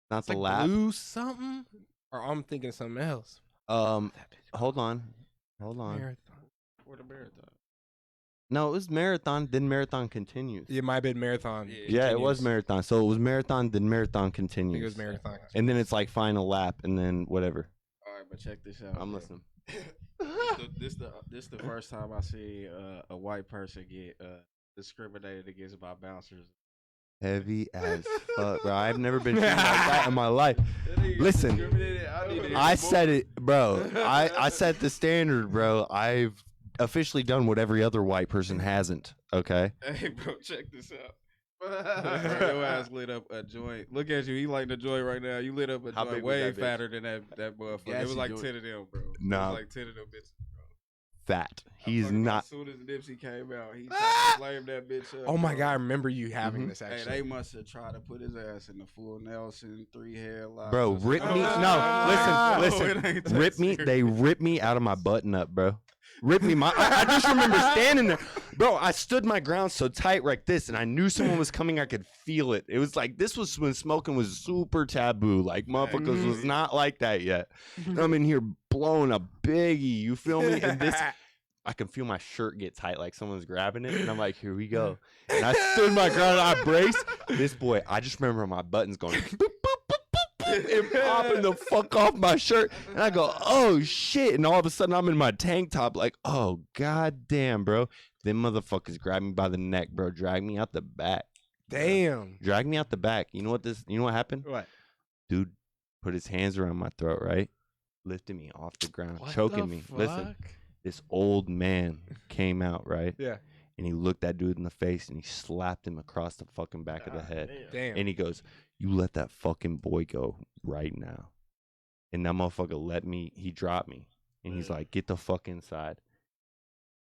Not It's the like lap. blue something, or I'm thinking of something else. Hold on. Marathon. For the marathon. No, it was Marathon, then Marathon Continues. It might have been Marathon. Yeah, it was Continues. Marathon. So it was Marathon, then Marathon I think Continues. it was Marathon. And then it's like Final Lap, and then whatever. All right, but check this out. I'm bro. listening. This the first time I see a white person get discriminated against by bouncers. Heavy as fuck, bro. I've never been treated like that in my life. Listen, I said it, bro. I set the standard, bro. I've officially done what every other white person hasn't. Okay. Hey, bro, check this out. Your ass lit up a joint. Look at you. He like the joint right now. You lit up a How big joint was way that bitch? fatter than that motherfucker. It was Gassy like joint. 10 of them, bro. It No. was like 10 of them bitches. Fat. He's Fucking not. As soon as Nipsey came out, he tried to flame that bitch up. Oh my bro. god, I remember you having Mhm. this Hey, actually. they must have tried to put his ass in the full Nelson 3 headlocks. Bro, or rip something. me. Oh, No, listen. it ain't that Rip me. serious. They ripped me out of my button up, bro. Rip me. I just remember standing there. Bro, I stood my ground so tight like this, and I knew someone was coming. I could feel it. It was like, this was when smoking was super taboo. Like, motherfuckers was not like that yet. And I'm in here blowing a biggie. You feel me? And this, I can feel my shirt get tight, like someone's grabbing it. And I'm like, here we go. And I stood my ground. I braced. This boy, I just remember my buttons going boop, boop, boop, boop, boop, and popping the fuck off my shirt. And I go, oh shit. And all of a sudden I'm in my tank top, like, oh god damn, bro. Them motherfuckers grabbed me by the neck, bro. Drag me out the back. Damn. Drag me out the back. You know what happened? What? Dude put his hands around my throat, right? Lifted me off the ground, choking me. Listen, this old man came out, right? Yeah. And he looked that dude in the face and he slapped him across the fucking back of the head. Damn. And he goes, you let that fucking boy go right now. And that motherfucker he dropped me. And he's like, get the fuck inside.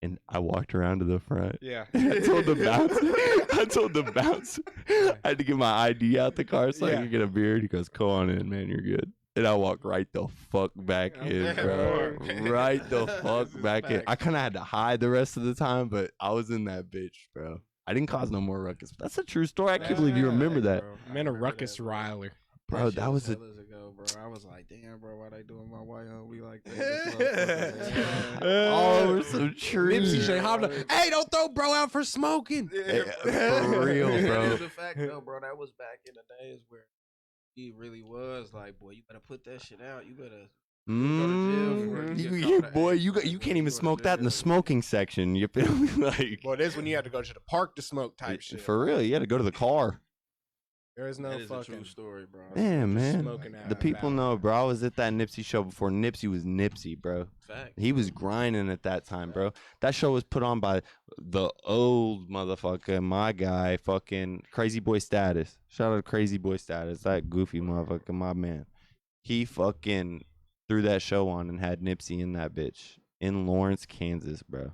And I walked around to the front. Yeah. I told the bouncer I had to get my ID out the car so I could get a beer. He goes, "Go on in, man. You're good." And I walked right the fuck back in, bro. Right the fuck back in. I kind of had to hide the rest of the time, but I was in that bitch, bro. I didn't cause no more ruckus. That's a true story. I can't believe you remember that. Man, a ruckus riler. Bro, that was a... ago, bro. I was like, damn, bro, why they doing my white on me like that? Oh, we're so true. Hey, don't throw bro out for smoking. For real, bro. The fact, though, bro, that was back in the days where he really was like, boy, you better put that shit out. You better. You can't even smoke that in the smoking section. You feel me? Like, well, this when you have to go to the park to smoke type shit. For real, you had to go to the car. There is no that is fucking a true story, bro. Damn, man. Out the people know, bro. I was at that Nipsey show before Nipsey was Nipsey, bro. Fact. He was grinding at that time, bro. That show was put on by the old motherfucker, my guy, fucking Crazy Boy Status. Shout out to Crazy Boy Status, that goofy motherfucker, my man. He fucking threw that show on and had Nipsey in that bitch in Lawrence, Kansas, bro.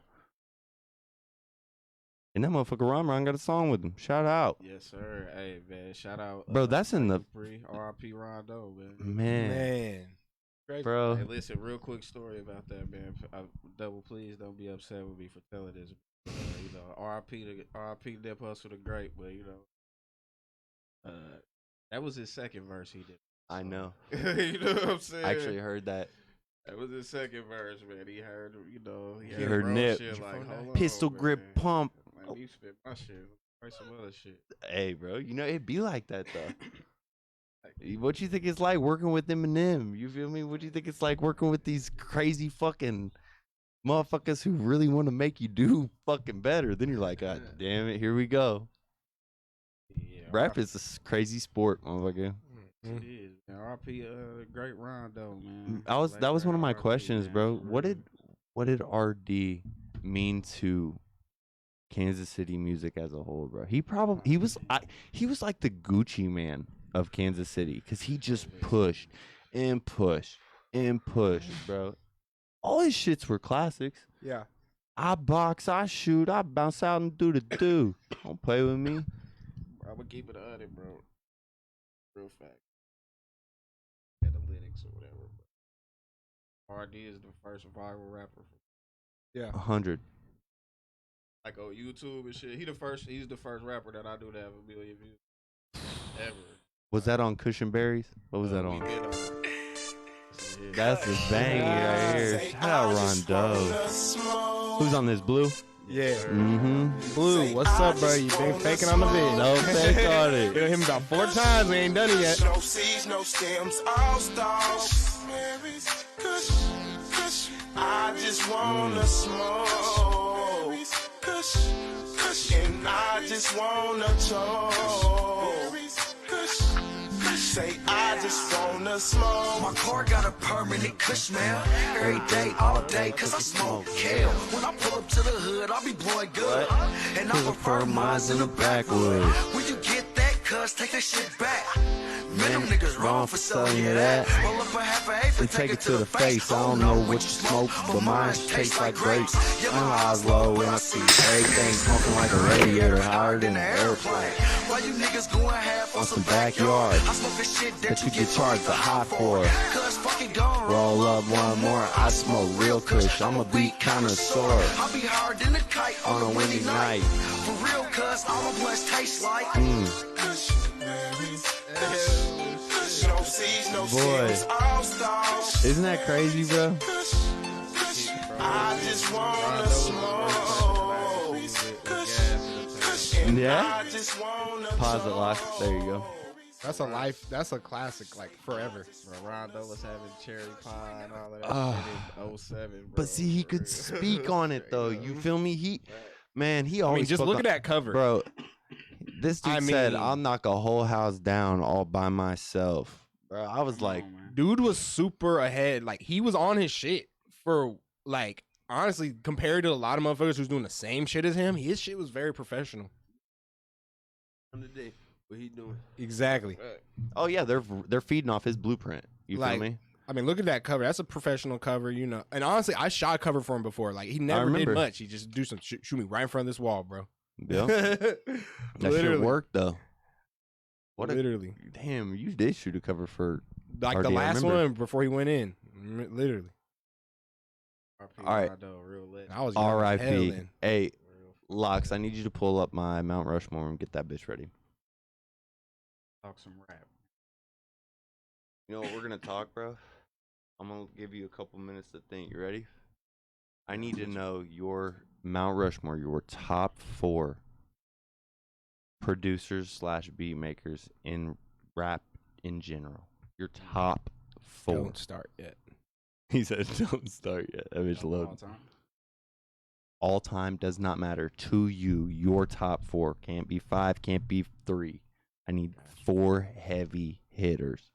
And that motherfucker Ron got a song with him. Shout out. Yes, sir. Hey, man. Shout out. Bro, that's in the... R.I.P. Rondo, man. Man. Crazy. Bro. Hey, listen, real quick story about that, man. Double, please don't be upset with me for telling this. You know, R.I.P. Nip Hustle the Great, but, you know, that was his second verse he did. So. I know. You know what I'm saying? I actually heard that. That was his second verse, man. He heard, you know, he heard Nip. Shit like, Pistol man. grip pump. Like, you spit my shit. Write some other shit. Hey, bro, you know, it'd be like that, though. What you think it's like working with Eminem? You feel me? What do you think it's like working with these crazy fucking motherfuckers who really want to make you do fucking better? Then you're like, God damn it, here we go. Yeah, Rap is a crazy sport, motherfucker. It is, man. R.P. Great Rondo, man. That was one of my questions, bro. What did RD mean to Kansas City music as a whole, bro? He was like the Gucci man of Kansas City because he just pushed and pushed and pushed, bro. All his shits were classics. Yeah. I box, I shoot, I bounce out and do the do. Don't play with me. I would keep it 100, bro. Real fact. Analytics or whatever. But RD is the first viral rapper. Yeah. 100. Like on YouTube and shit. He's the first rapper that I do to have a million views. Ever. Was that on Cushionberries? What was that on? Yeah. That's the bang right here. Shout out Rondo. Who's on this, Blue? Yeah. Mm-hmm. Blue, what's up, bro? You been faking on the vid. No fake on it. You hit him about 4 times. We ain't done it yet. No seeds, no stems, all stars. I just wanna smoke. And I just wanna talk. Say I just wanna smoke. My car got a permanent kush smell. Every day, all day, cause I smoke kale. When I pull up to the hood, I'll be blowing good. And I prefer mines in the backwoods. When you get that, cuz take that shit back. Man, them niggas wrong for selling you that. Roll up a half a eighth and take it to the face. I don't know what you smoke, but mine tastes like grapes. My eyes low and I see everything smoking like a radiator, higher than an airplane. Why you niggas going half on some backyard? I smoke a shit that you get charged a high for. Cuz fucking gone. Roll up one more, I smoke real kush. I'm a beat connoisseur. I'll be hard than a kite on a windy night. For real, cuz all my blunts taste like. Boy, isn't that crazy, bro? I just wanna smoke. Yeah. Pause it, lock. There you go. That's a classic, like forever. Bro, Rondo was having cherry pie and all of that shit in 07, bro. But see, he could speak on it though. You feel me? He always. Just look at that cover, bro. This dude said, "I'll knock a whole house down all by myself." Bro, I was like, dude was super ahead. Like he was on his shit for like honestly compared to a lot of motherfuckers who's doing the same shit as him. His shit was very professional. What he doing? Exactly. oh yeah, they're feeding off his blueprint. You feel me? I mean, look at that cover. That's a professional cover, you know. And honestly, I shot a cover for him before. Like he never did remember. much. He just do some shoot me right in front of this wall, bro. Yeah. That shit worked though. Literally. Damn, you did shoot a cover for Like RD, the I last remember. one before he went in. Literally. All right. I was young as hell R.I.P. then. Hey, Locks, I need you to pull up my Mount Rushmore and get that bitch ready. Talk some rap. You know what we're gonna talk, bro? I'm gonna give you a couple minutes to think. You ready? I need to know your Mount Rushmore, your top 4 producers / beat makers in rap in general. Your top 4. Don't start yet. He said, "Don't start yet." That bitch loaded. All time does not matter to you. Your top 4 can't be 5, can't be 3. I need 4 heavy hitters.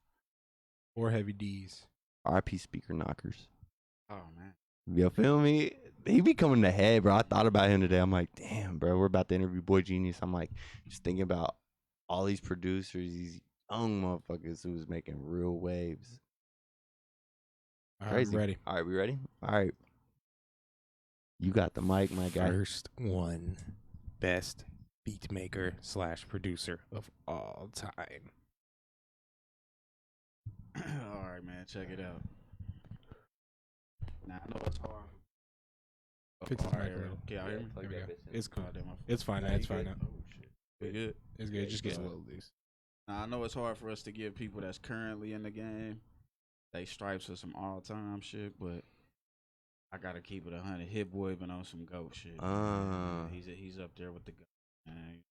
4 heavy D's. RIP speaker knockers. Oh man, You feel me? He be coming to head, bro. I thought about him today. I'm like, damn, bro. We're about to interview Boy Genius. I'm like, just thinking about all these producers, these young motherfuckers who was making real waves. Crazy. I'm ready. All right, we ready? All right. You got the mic, my guy. First one. Best beat maker / producer of all time. all right, man. Check it out. Now I know it's hard. Fix the All right, mic a little. okay, y'all hear me? There we go. It's cool. Oh, damn, my phone. It's fine now. It's fine now. Oh shit, we good. It's good. It just gets a little loose. Now I know it's hard for us to give people that's currently in the game they stripes of some all time shit, but I gotta keep it 100. Hit Boy been on some GOAT shit. He's up there with the GOAT. Man.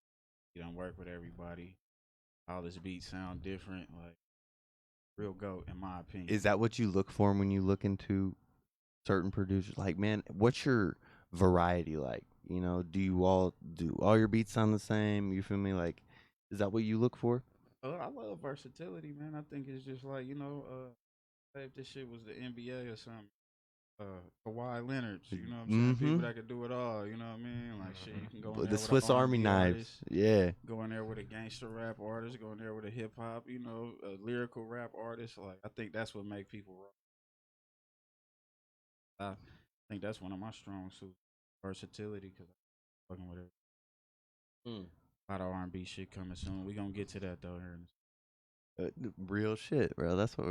He don't work with everybody. All his beats sound different. Like real GOAT in my opinion. Is that what you look for when you look into certain producers? Like, man, what's your variety like? You know, do all your beats sound the same? You feel me? Like, is that what you look for? I love versatility, man. I think it's just like, say if this shit was the NBA or something. Kawhi Leonard, you know what I'm saying? People that could do it all, you know what I mean? Like shit, you can go in there The with Swiss a Army R&B knives. artist, Yeah. go in there with a gangster rap artist, go in there with a hip hop, a lyrical rap artist. Like I think that's what make people rock. I think that's one of my strong suits, versatility, because I'm fucking with it. A lot of R&B shit coming soon. We gonna get to that though here. Real shit, bro. That's what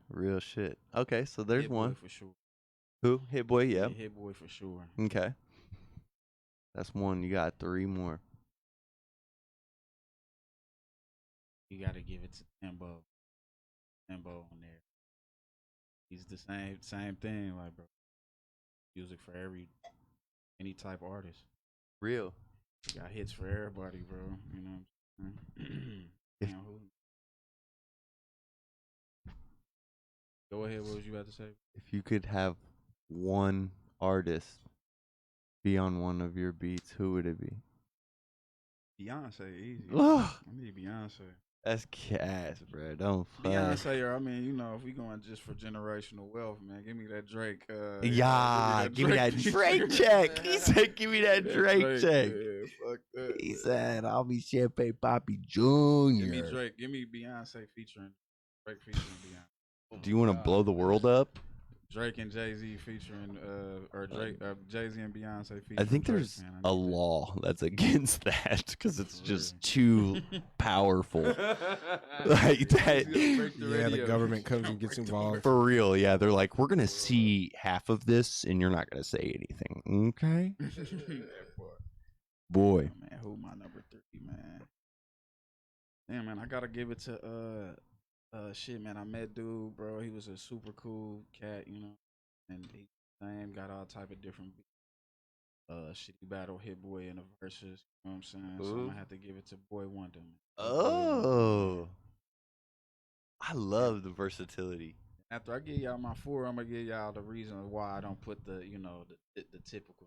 real shit. Okay, so there's Hit one. Boy for sure. Who? Hit Boy, yeah. Hit Boy for sure. Okay. That's one. You got 3 more. You gotta give it to Timbo. Timbo on there. He's the same thing, like bro. Music for any type of artist. Real. He got hits for everybody, bro. You know what I'm saying? Damn, who? Go ahead, what was you about to say? If you could have one artist be on one of your beats, who would it be? Beyonce, easy. Ugh. I need Beyonce. That's cash, bro. Don't fuck. Beyonce, or I mean, if we going just for generational wealth, man, give me that Drake. Yeah, give me that Drake check. He said, "Give me that Drake check." Yeah, fuck that. He said, "I'll be Champagne Poppy Jr." Give me Drake. Give me Beyonce featuring Drake featuring Beyonce. Do you want to blow the world up? Drake and Jay-Z featuring, or Drake, Jay-Z and Beyonce featuring. I think Drake, there's man. a law that's against that because it's just too powerful. Like that. Yeah, the government comes and gets involved. For real, yeah. They're like, we're gonna see half of this, and you're not gonna say anything, okay? Boy, man, who my number 3, man? Damn, man, I gotta give it to shit, man. I met dude, bro. He was a super cool cat, and he got all type of different shit. He battled Hit Boy in the verses, you know what I'm saying? So I'm gonna have to give it to Boy Wonder, man. oh, I love the versatility. After I give y'all my 4, I'm gonna give y'all the reason why I don't put the the typical.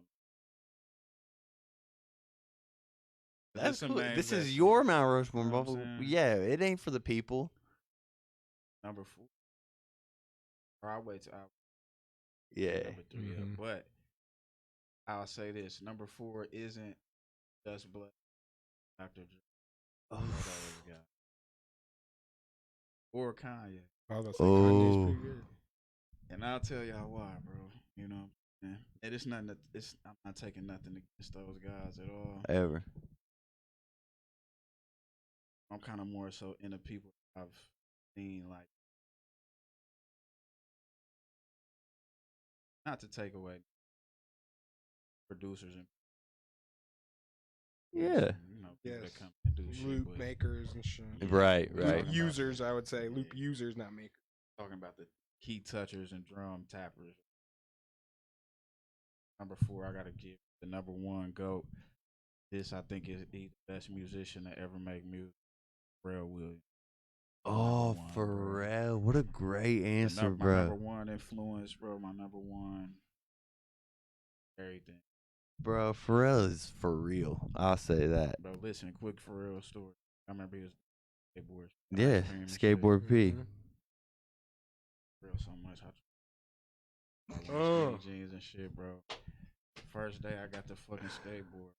That's some cool. names This that- is your Mount Rushmore, You know what I'm bubble. saying? Yeah, it ain't for the people. Number 4. Or I'll wait till Yeah. number 3 up. But I'll say this: number 4 isn't Just Blood, Dr. Dre. Oh. Or Kanye. I was gonna say Kanye's Oh. pretty good. And I'll tell y'all why, bro. You know, man. And it's nothing. I'm not taking nothing against those guys at all. Ever. I'm kind of more so into people I've seen, like, not to take away producers and Yeah. you know, people Yes. that come and do shit. Loop But makers and shit. Right, Loop right. users, I would say. Loop users, not makers. talking about the key touchers and drum tappers. Number 4, I gotta give the number 1 GOAT. This I think is the best musician to ever make music. Pharrell Williams. Oh, Number 1, Pharrell. What a great answer, my number bro. 1 influence, bro. My number 1 everything. Bro, Pharrell is for real. I'll say that. Bro, listen, quick Pharrell story. I remember he was skateboard. Yeah, ice cream and shit. skateboard P. Mhm. Pharrell so much. I Oh. wear skinny jeans and shit, bro. First day I got the fucking skateboard.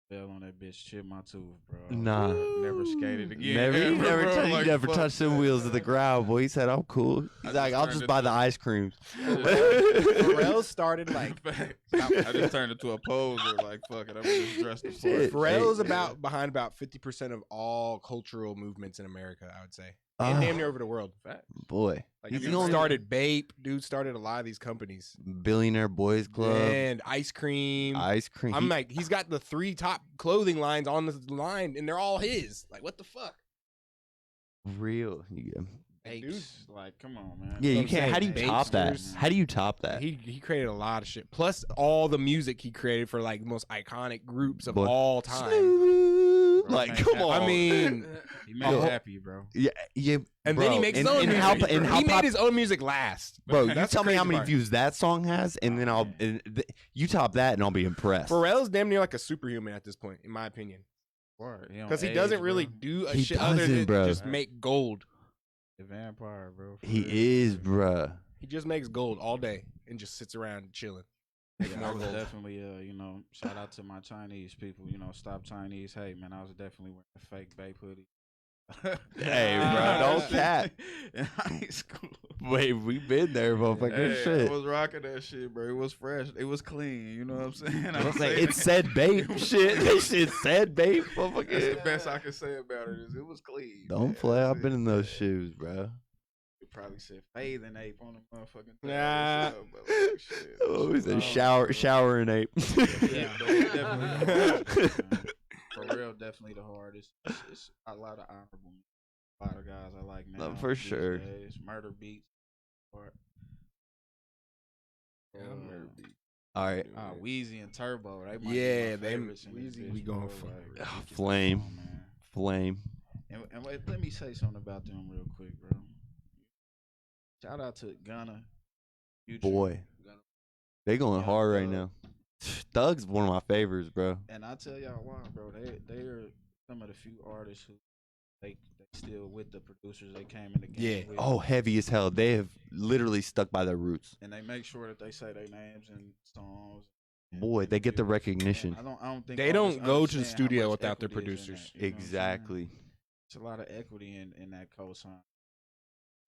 Fell on that bitch, chipped my tooth, bro. Nah. Never skated again. Never, ever, he never, bro. he Like, never fuck touched them that. wheels of the ground, boy. He said, I'm cool. He's like, I'll just buy the ice creams. Pharrell started like I just turned into a poser. Like, fuck it. I'm just dressed the Shit. part. Pharrell's behind about 50% of all cultural movements in America, I would say. And damn near over the world. Boy. Like, He's dude the only started Bape. Dude started a lot of these companies. Billionaire Boys Club. And ice cream. Ice cream. I'm like, he's got the 3 top clothing lines on the line, and they're all his. Like, what the fuck? Real. Yeah, Dude's like, come on, man. you I'm can't. How do you saying, top that? Bapesters. How do you top that? He created a lot of shit. Plus all the music he created for like the most iconic groups of Boy. all time. Smooth. Bro, Like, man, come I on. I mean, He made Oh. me happy, bro. yeah, yeah. and bro, then he makes his and- own and music. how, and how he made pop- his own music last. Bro, you That's tell the me how crazy many part. views that song has, and then I'll you top that, and I'll be impressed. Pharrell's damn near like a superhuman at this point, in my opinion, Word. because he doesn't really do a He shit other doesn't, than bro. just make gold. The vampire, bro. for He real. is, bruh. He just makes gold all day and just sits around chilling. Yeah, I More was gold. definitely, shout out to my Chinese people. Stop Chinese hate, man. I was definitely wearing a fake Bape hoodie. Hey, bro, don't cap. In high school. Wait, we been there, motherfucker. Hey, Shit. I was rocking that shit, bro. It was fresh. It was clean. You know what I'm saying? I was like, it said babe. Shit, that shit said babe, That's the motherfucker. best I can say about it. Is it was clean. Don't man. play. That's I've been it. in those shoes, bro. It probably said Faith and Ape on the motherfucking thing. Nah. But like, shit. Oh, he said shower and ape. Yeah, but it's definitely the hardest, man. For real, definitely the hardest. It's a lot of honorable. A lot of guys I like now. No, for these sure. days. Murder Beats. Or, All right, Wheezy and Turbo. They might Yeah, be my they favorites in this Wheezy, bitch, we going bro. for Like, Flame. come on, man. flame. And wait, let me say something about them real quick, bro. Shout out to Gunna. Future, Boy, they going Yeah, hard right Thug. now. Thug's one of my favorites, bro. And I tell y'all why, bro. They are some of the few artists who they still with the producers they came in the game Yeah. with. Oh, heavy as hell. They have literally stuck by their roots. And they make sure that they say their names in songs. and- Boy, and they get the videos. recognition. And I don't think They artists don't go to the understand how studio much without their equity is in producers. that, you know what I'm saying? Exactly. It's a lot of equity in that cosign.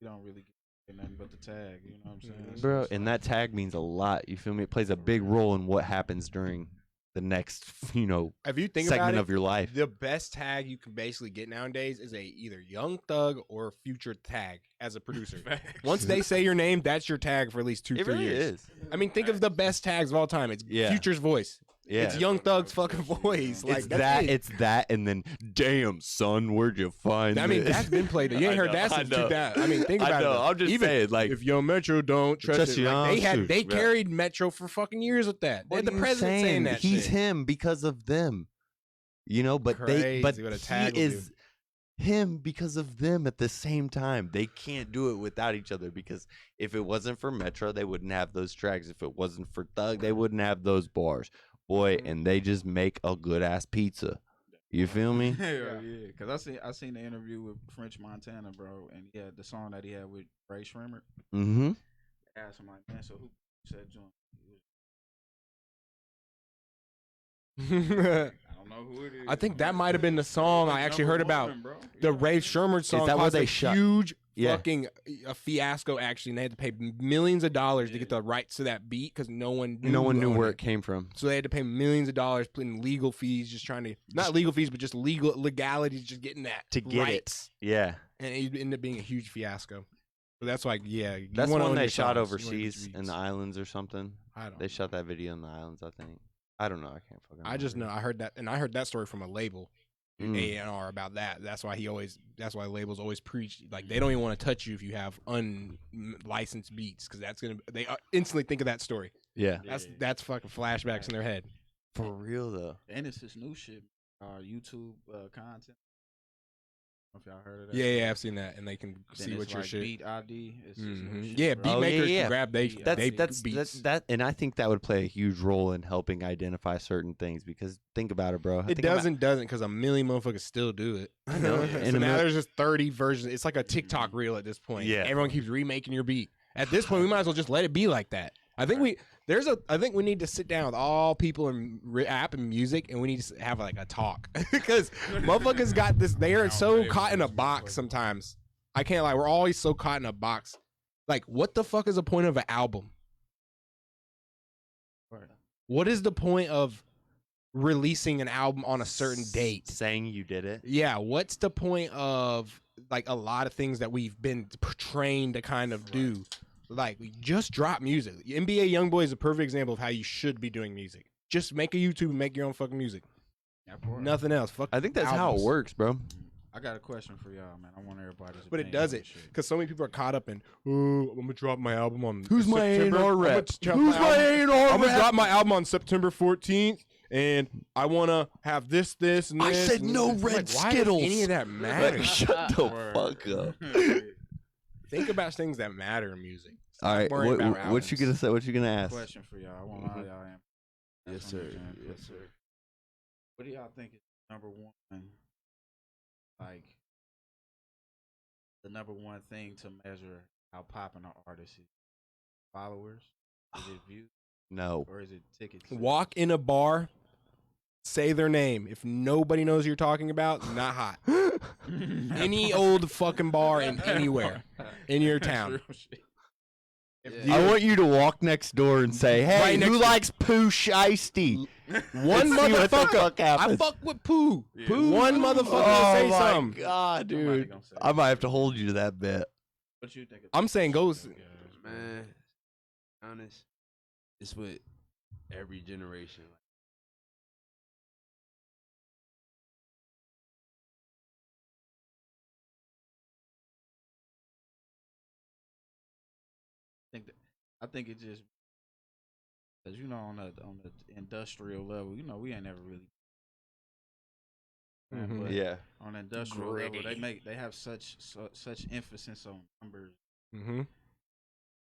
You don't really get nothing but the tag. You know what I'm saying? So Bro, it's and like- that tag means a lot. You feel me? It plays a big role in what happens during the next, If you think segment about it, of your life. the best tag you can basically get nowadays is a either Young Thug or Future tag as a producer. Once they say your name, that's your tag for at least 2-3 It really years. is. I mean, think of the best tags of all time. It's Yeah. Future's voice. Yeah. It's Young Thug's fucking voice. Like It's that's that, it. it's that, and then, damn, son, where'd you find I mean, this? that's been played. You ain't I heard know, that I since know. 2000. I mean, think I about know, it. though. I'm just Even saying, like, if Yo Metro don't trust Trust it, your like, own they shoes, yeah. carried Metro for fucking years with that. They What had the are you president saying that He's shit. him because of them. But Crazy but what a he tag will is him because of them at the same time. They can't do it without each other, because if it wasn't for Metro, they wouldn't have those tracks. If it wasn't for Thug, they wouldn't have those bars. Boy, and they just make a good ass pizza. You feel me? Hell yeah, because I seen the interview with French Montana, bro, and he had the song that he had with Ray Shrimmer. Mm-hmm. Asked him like, man, so who said joint? I I don't know who it is. think that might have been the song I actually heard about. The Ray Sherman song that where caused they a shot- huge fucking a fiasco actually, and they had to pay millions of dollars to get the rights to that beat because no one knew where it came from. So they had to pay millions of dollars, putting legal fees, just trying to not legal fees, but just legalities, just getting that To get rights. it. Yeah. And it ended up being a huge fiasco. So that's like, yeah, That's one they shot overseas in the islands or something. I don't. They shot that video in the islands, I think. I don't know. I can't fucking. I just know I heard that, and I heard that story from a label, A&R, about that. That's why labels always preach like they don't even want to touch you if you have unlicensed beats because they instantly think of that story. Yeah. That's fucking flashbacks in their head. For real though. And it's this new shit, YouTube content. I don't know if y'all heard of that. Yeah, I've seen that, and they can Then see it's what your like shit. Beat ID. It's just new shit, Yeah, bro. beat makers can grab That's beats. and I think that would play a huge role in helping identify certain things because think about it, bro. It doesn't because a million motherfuckers still do it. I know. So now there's just 30 versions. It's like a TikTok reel at this point. Yeah. Everyone keeps remaking your beat. At this point, we might as well just let it be like that. I think we need to sit down with all people in rap and music, and we need to have like a talk because motherfuckers got this. They are so caught in a box sometimes. I can't lie. We're always so caught in a box. Like, what the fuck is the point of an album? What is the point of releasing an album on a certain date? Saying you did it. Yeah, what's the point of like a lot of things that we've been trained to kind of do? Like, we just drop music. NBA YoungBoy is a perfect example of how you should be doing music. Just make a YouTube and make your own fucking music. Nothing else. Fuck. I think that's albums. how it works, bro. I got a question for y'all, man. I want everybody's But it opinion does on it this shit. because so many people are caught up in. Oh, I'm gonna drop my album on. Who's my September. A&R rep? Who's my A&R I'm gonna rep? drop my album on September 14th, and I wanna have this, and I this. said and no this. red Like, why Skittles. does any of that matter? Shut the Word. fuck up. Think about things that matter in music. All right, worrying about what you albums. gonna say? What you gonna ask? Question for y'all. I want all y'all answers. Yes, sir. Yes, sir. What do y'all think is number one? Like the number one thing to measure how popping an artist is? Followers? Is it views? No. Or is it tickets? Walk in a bar, say their name. If nobody knows who you're talking about, not hot. Any old fucking bar in anywhere in your town. I want you to walk next door and say, "Hey, Right next who to- likes Pooh Shiesty?" One See what the motherfucker. fuck I happens. fuck with Pooh. Yeah. Pooh. One motherfucker Oh say my something. god, Somebody dude! gonna say I it. might have to hold you to that bet. What you think? I'm saying go. Man, honest, it's with every generation. I think it just because on the industrial level, we ain't never really. Mhm. But Yeah. on the industrial level, they have such emphasis on numbers. Mm-hmm.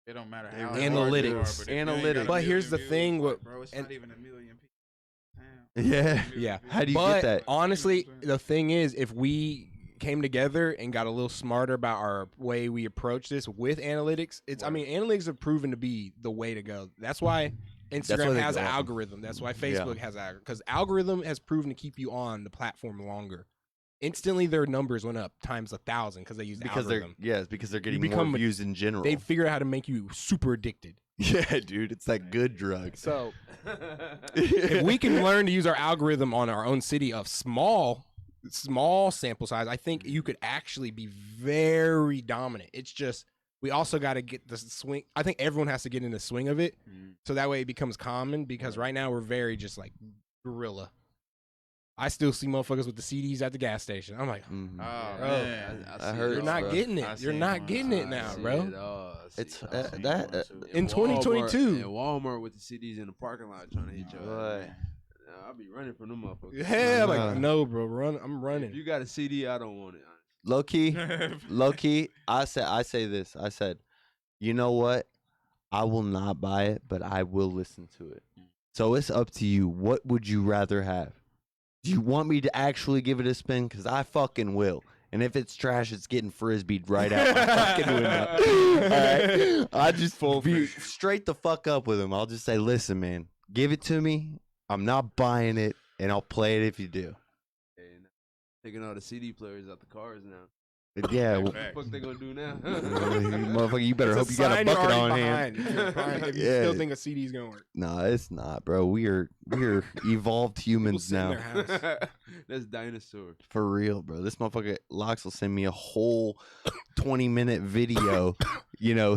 It don't matter They how really hard you Analytics. are, but if you ain't got a Analytics. But here's the million thing, views, what- like, bro, it's and- not even a million people. Yeah. Yeah. How do you But get that? honestly, the thing is, if we came together and got a little smarter about our way we approach this with analytics, analytics have proven to be the way to go. That's why Instagram why they has go an off. algorithm. That's why Facebook has an algorithm. Because algorithm has proven to keep you on the platform longer. Instantly, their numbers went up times 1,000 because they used Because algorithm. it's because they're getting become more a- views in general. They figured out how to make you super addicted. Yeah, dude, it's that good drug. So if we can learn to use our algorithm on our own city of small sample size, I think you could actually be very dominant. It's just we also got to get the swing. I think everyone has to get in the swing of it, so that way it becomes common. Because right now we're very just like guerrilla. I still see motherfuckers with the CDs at the gas station. I'm like, Mhm. Oh Bro, man, I heard you're it, not bro. getting I it. You're seen not one. getting it I now, see bro. It's I seen one that too. In 2022. In Walmart with the CDs in the parking lot trying to hit your Boy. ass. I'll be running from them motherfuckers. Yeah, like Nah. no, bro, I'm If running. you got a CD, I don't want it. low key. Low key, I say this. I said, you know what? I will not buy it, but I will listen to it. So it's up to you. What would you rather have? Do you want me to actually give it a spin? Because I fucking will. And if it's trash, it's getting frisbeed right out my fucking window. All right? I just be straight the fuck up with him. I'll just say, listen, man, give it to me. I'm not buying it, and I'll play it if you do. And taking all the CD players out the cars now. Yeah, What the fuck they gonna do now? motherfucker, you better It's hope you got a sign you're bucket already on hand. behind if you Yeah. still think a CD's gonna work. No, it's not, bro. We're evolved People humans sit in now. their house. That's dinosaur. For real, bro. This motherfucker Locks will send me a whole 20-minute video,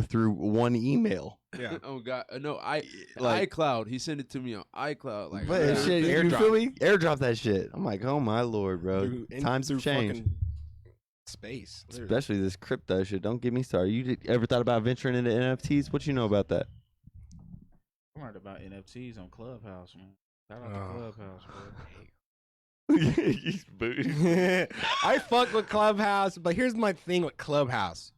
through one email. Yeah. Oh God, no, Like- iCloud. He sent it to me on iCloud. Like, But Yeah. shit, you Airdrop. feel me? Airdrop that shit. I'm like, oh my lord, bro. Times have changed. fucking space. literally. Especially this crypto shit. Don't get me started. You ever thought about venturing into NFTs? What you know about that? I learned about NFTs on Clubhouse, man. Shout out to Oh. Clubhouse, bro. I fuck with Clubhouse, but here's my thing with Clubhouse.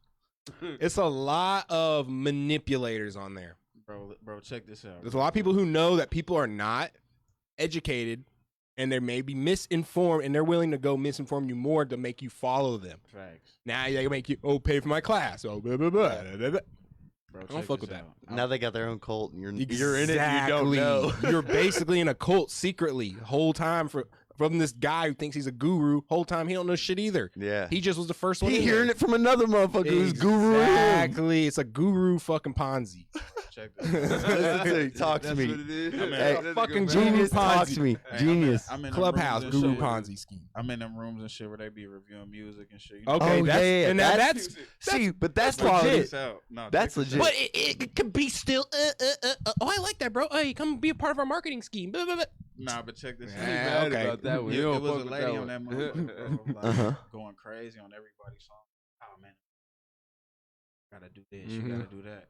It's a lot of manipulators on there. Bro, check this out. There's a lot of people who know that people are not educated and they may be misinformed, and they're willing to go misinform you more to make you follow them. Facts. Now they make you, pay for my class. Oh, blah, blah, blah, blah, blah. Bro, I don't check fuck this with that. out. Now they got their own cult, and you're in it. Exactly. You don't know. You're basically in a cult secretly the whole time from this guy who thinks he's a guru. Whole time he don't know shit either. Yeah. He just was the first one. He in hearing there. it from another motherfucker who's guru. Exactly. It's a guru fucking Ponzi. Check this out. Listen to me. Talk to That's me. what it is. Hey, That's fucking good, genius. man. Genius, talk Ponzi. to me. Hey, Genius. I'm in them Clubhouse rooms and guru shit. Ponzi scheme. I'm in them rooms and shit where they be reviewing music and shit. Okay, Oh, that's, yeah, and now that's- that's See, but that's Check legit. this out. No, That's check this legit. out. but it could be still. Oh, I like that, bro. Hey, come be a part of our marketing scheme. Blah, blah, blah. Nah, but check this Yeah, He out. mad okay. about that one. Yeah, He don't it was fuck a with lady that on that one. motherfucker, bro, like Uh-huh. going crazy on everybody's song. Oh man, gotta do this, Mhm. you gotta do that.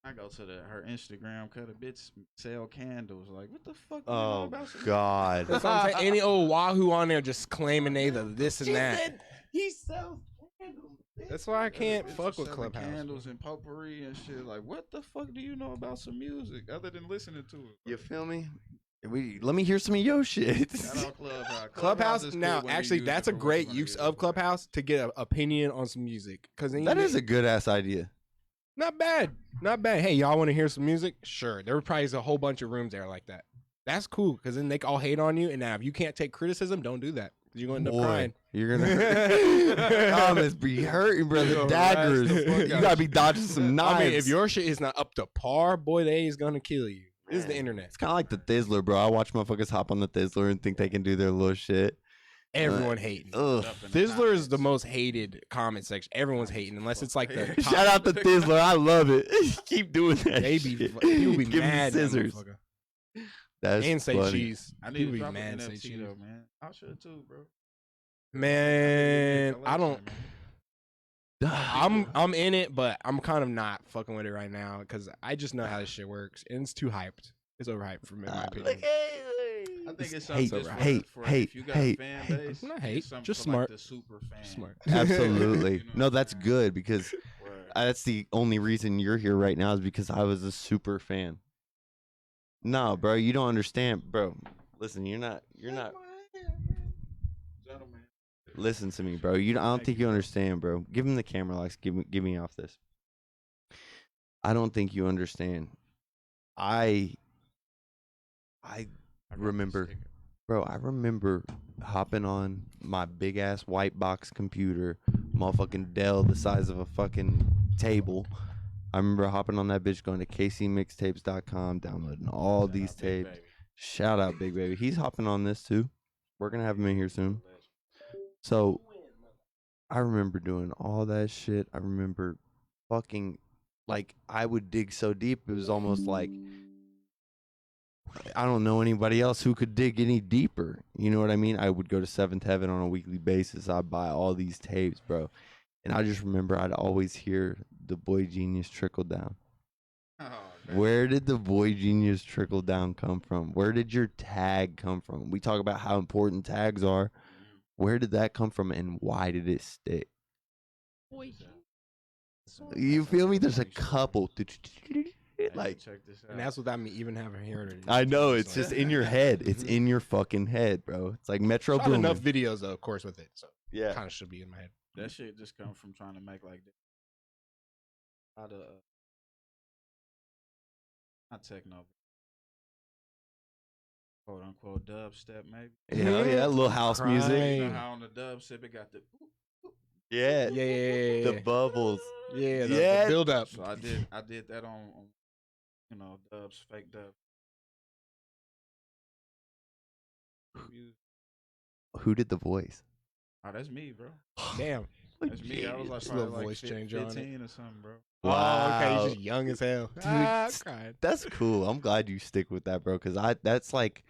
I go to her Instagram, cut a bitch sell candles. Like, what the fuck? Do you know Oh about some- God. That's what I'm saying. Any old wahoo on there just claiming they the this and that. He sells candles. That's why I can't Bitch fuck with selling Clubhouse. candles and potpourri and shit. Like, what the fuck do you know about some music other than listening to it? You feel me? Let me hear some of your shit. Shout out Clubhouse. Clubhouse is cool now, when you actually, use that's it a for what great you wanna use it of for. Clubhouse to get an opinion on some music. Because That is a good ass idea. not bad, not bad. Hey, y'all want to hear some music? Sure. There probably is a whole bunch of rooms there like that. That's cool because then they all hate on you. And now if you can't take criticism, don't do that. You're gonna end up crying. You're gonna comments be hurting, brother. Yo, Daggers. right, the fuck You out gotta of be dodging some knives. I mean, if your shit is not up to par, boy, they is gonna kill you. This is the internet. It's kind of like the Thizzler, bro. I watch motherfuckers hop on the Thizzler and think they can do their little shit. Everyone hating. Ugh. Up in the Thizzler is the comments. most hated comment section. Everyone's hating unless it's like the top. Shout out to Thizzler. I love it. Keep doing that. They be shit. people be Give me mad. at that scissors. motherfucker. That's And say funny. cheese. I need People to be drop mad an and say NFT cheese. though, man. I should too, bro. Man, I don't. Collection, I'm in it, but I'm kind of not fucking with it right now because I just know how this shit works, and it's too hyped. It's overhyped for me, in my opinion. I think it's something Hate, just hate, for hate, if you got hate, a fan hate. base. Not it's hate, something just for, smart. Like the super fan. Smart. Absolutely. You know No, what I'm that's saying? good because Word. that's the only reason you're here right now is because I was a super fan. No, bro, you don't understand, bro. Listen, you're not. Gentlemen. Listen to me, bro. I don't think you understand, bro. Give him the camera, Lex. Give me off this. I don't think you understand. I remember, bro. I remember hopping on my big ass white box computer, motherfucking Dell, the size of a fucking table. I remember hopping on that bitch, going to kcmixtapes.com, downloading all these tapes. Shout out, Big Baby. He's hopping on this too. We're gonna have him in here soon. So I remember doing all that shit. I remember fucking like I would dig so deep it was almost like I don't know anybody else who could dig any deeper. You know what I mean? I would go to Seventh Heaven on a weekly basis. I'd buy all these tapes, bro. And I just remember I'd always hear the Boy Genius trickle down. Where did the Boy Genius trickle down come from? Where did your tag come from? We talk about how important tags are. Where did that come from and why did it stick? You feel me? There's a couple. Like, check this out. And that's without me even having heard it. I know, it's just in your head. It's in your fucking head, bro. It's like Metro Shot Boomin. enough videos, though, of course, with it. So Yeah. kind of should be in my head. That shit just come from trying to make like a lot of not techno, quote unquote dubstep maybe. Yeah, yeah, a little house music. You know Right. how on the dubstep it got the Yeah. Yeah. The bubbles. Yeah, the Yeah. build up. So I did that on Dubs, fake Dubs. Who did the voice? Oh, that's me, bro. Damn. That's me. I was like Just a probably little like voice changer on it. 15 or something, bro. Oh, okay. Wow. He's just young as hell. Dude, I'm crying. that's cool. I'm glad you stick with that, bro, because that's like,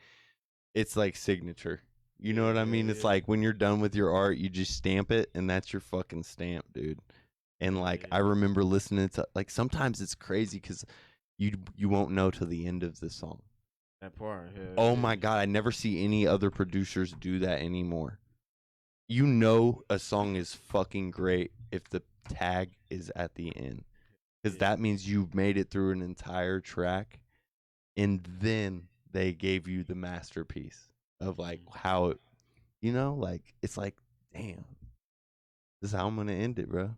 it's like signature. You know what I mean? It's like when you're done with your art, you just stamp it, and that's your fucking stamp, dude. And like I remember listening to, like, sometimes it's crazy because you won't know till the end of the song. That part. Yeah, Oh my God, I never see any other producers do that anymore. You know a song is fucking great if the tag is at the end. Because that means you've made it through an entire track, and then they gave you the masterpiece of like how it, like it's like, damn, this is how I'm gonna end it, bro.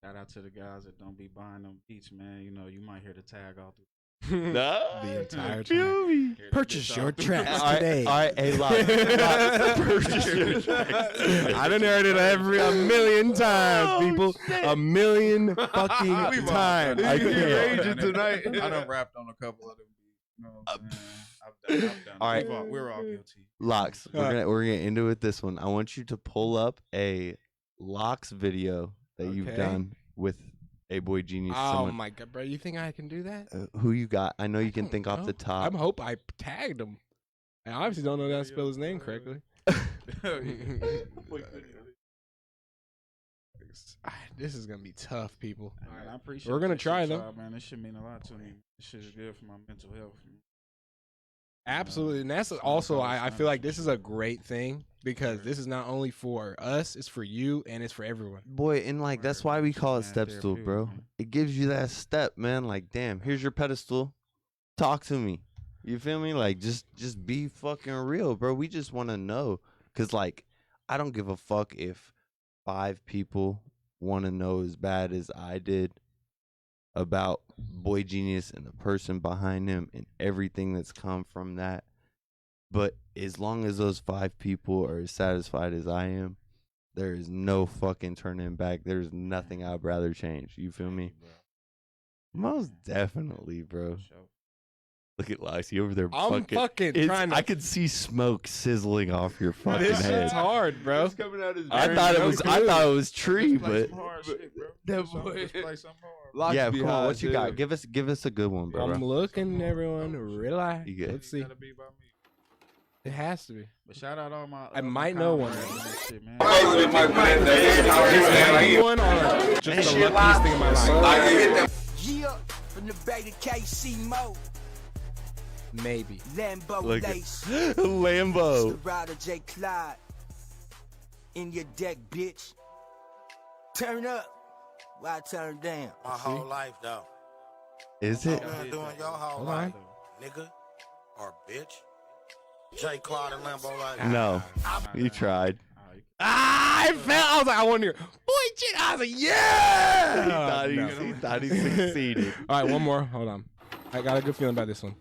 Shout out to the guys that don't be buying them beats, man. You might hear the tag all through. The entire time. Feel me. Purchase your tracks All today. right, hey, Locke, purchase your tracks. I done heard it a million times, people. A million fucking times. I can't. Raging tonight. I done rapped on a couple of them beats. You know what I'm saying? I've done. All right. We're all guilty. Locks, we're gonna end it with this one. I want you to pull up a Locks video that you've Okay. done with a Boy Genius. Oh my God, bro! You think I can do that? Who you got? I know you can don't think off know. the top. I hope I tagged him. I obviously don't know how to spell his name correctly. This is gonna be tough, people. Man, I appreciate We're gonna this try shit, though. y'all, man. This shit mean a lot to me. This shit is good for my mental health. Absolutely, and that's also I feel like this is a great thing because this is not only for us, it's for you and it's for everyone. Boy, and like that's why we call it Man, step stool, therapeutic, bro. man. It gives you that step, man. Like, damn, here's your pedestal. Talk to me. You feel me? Like, just be fucking real, bro. We just want to know, cause like, I don't give a fuck if 5 people want to know as bad as I did about Boy Genius and the person behind him and everything that's come from that. But as long as those 5 people are as satisfied as I am, there is no fucking turning back. There's nothing I'd rather change. You feel me? Most definitely, bro. Look at Lexi over there. I'm fucking trying to. I could see smoke sizzling off your fucking This head. shit's hard, bro. I thought it was tree, but yeah, come on. What you got? Give us a good one, bro. I'm looking, everyone. Relax. You good? Let's see. It has to be. But shout out all my. I might know one. Shit, man. One or just the luckiest thing in my life. Yeah, from the Bay to KC mode. Maybe. Lambo Look at lace. Lambo. The rider J. Clyde. In your deck, bitch. Turn up. Why turn down? My whole life, though. Is it? You're doing your whole Hold life, on. nigga or bitch. J. Claude and Lambo life. No, you tried. I was like, I want to hear. Boy, shit. I was like, yeah. He thought he succeeded. All right, one more. Hold on. I got a good feeling about this one.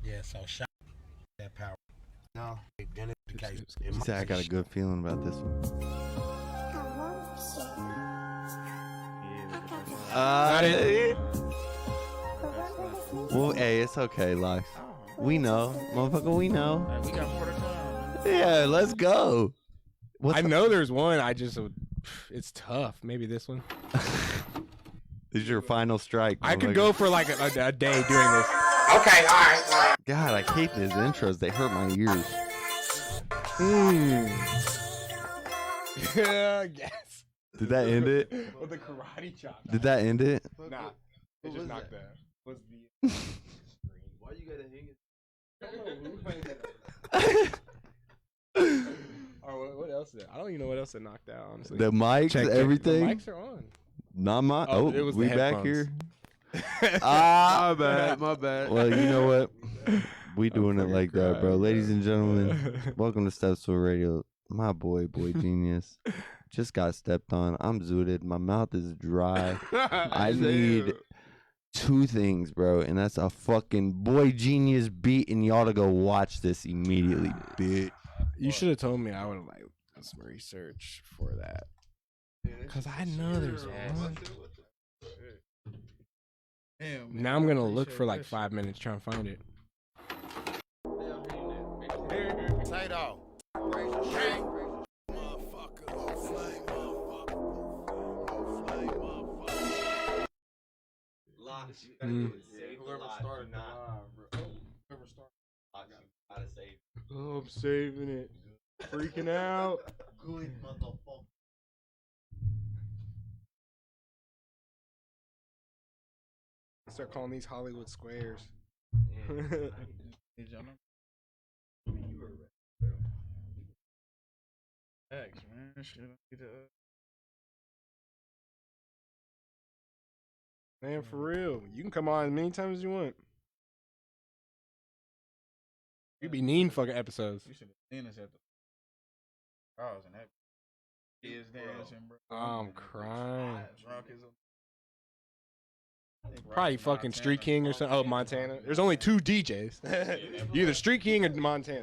Yeah, so shot that power. No, then it's the case. He said, I got a good feeling about this one. Got it. Well, hey, it's okay, Lux. We know. Motherfucker, we know. We got more to come. Yeah, let's go. What's I know there's one. It's tough. Maybe this one. This is your final strike. I could motherfucker. go for like a day doing this. Okay, all right. God, I hate these intros. They hurt my ears. Yeah, yes. Did that end it? With the karate chop. Did that end it? Nah. It just knocked that. What's the Why you gotta hang it? Or what else? I don't even know what else it knocked out. Honestly. The mics, Check. everything. The mics are on. Not my. Oh, Oh, it was the we back headphones. here. My bad, my bad. Well, you know what? We doing it like that, bro. Ladies and gentlemen, welcome to Steps to Radio. My boy Genius, just got stepped on. I'm zooted. My mouth is dry. I need 2 things, bro, and that's a fucking Boy Genius beat, and y'all to go watch this immediately, bitch. You should have told me. I would have like done some research for that. Cause I know there's one. Damn, Now I'm gonna look for like 5 minutes trying to find it. Tato. Raise your shame. Motherfucker. Flame, motherfucker. Flame, motherfucker. Whoever started the live, bro. Whoever started. Oh, I'm saving it. Freaking out. Good motherfucker. Start calling these Hollywood squares. Did y'all know? Thanks, man. Shit, I need to, Man, for real. You can come on as many times as you want. You be needing fucking episodes. You should have seen us at the. I was in that. Kids dancing, bro. I'm crying. Drunk as a. Probably fucking Street King or something. Oh, Montana. There's only 2 DJs. You either Street King or Montana.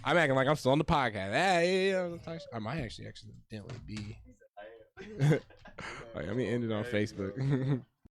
I'm acting like I'm still on the podcast. I might actually accidentally be. Like, let me end it on Facebook.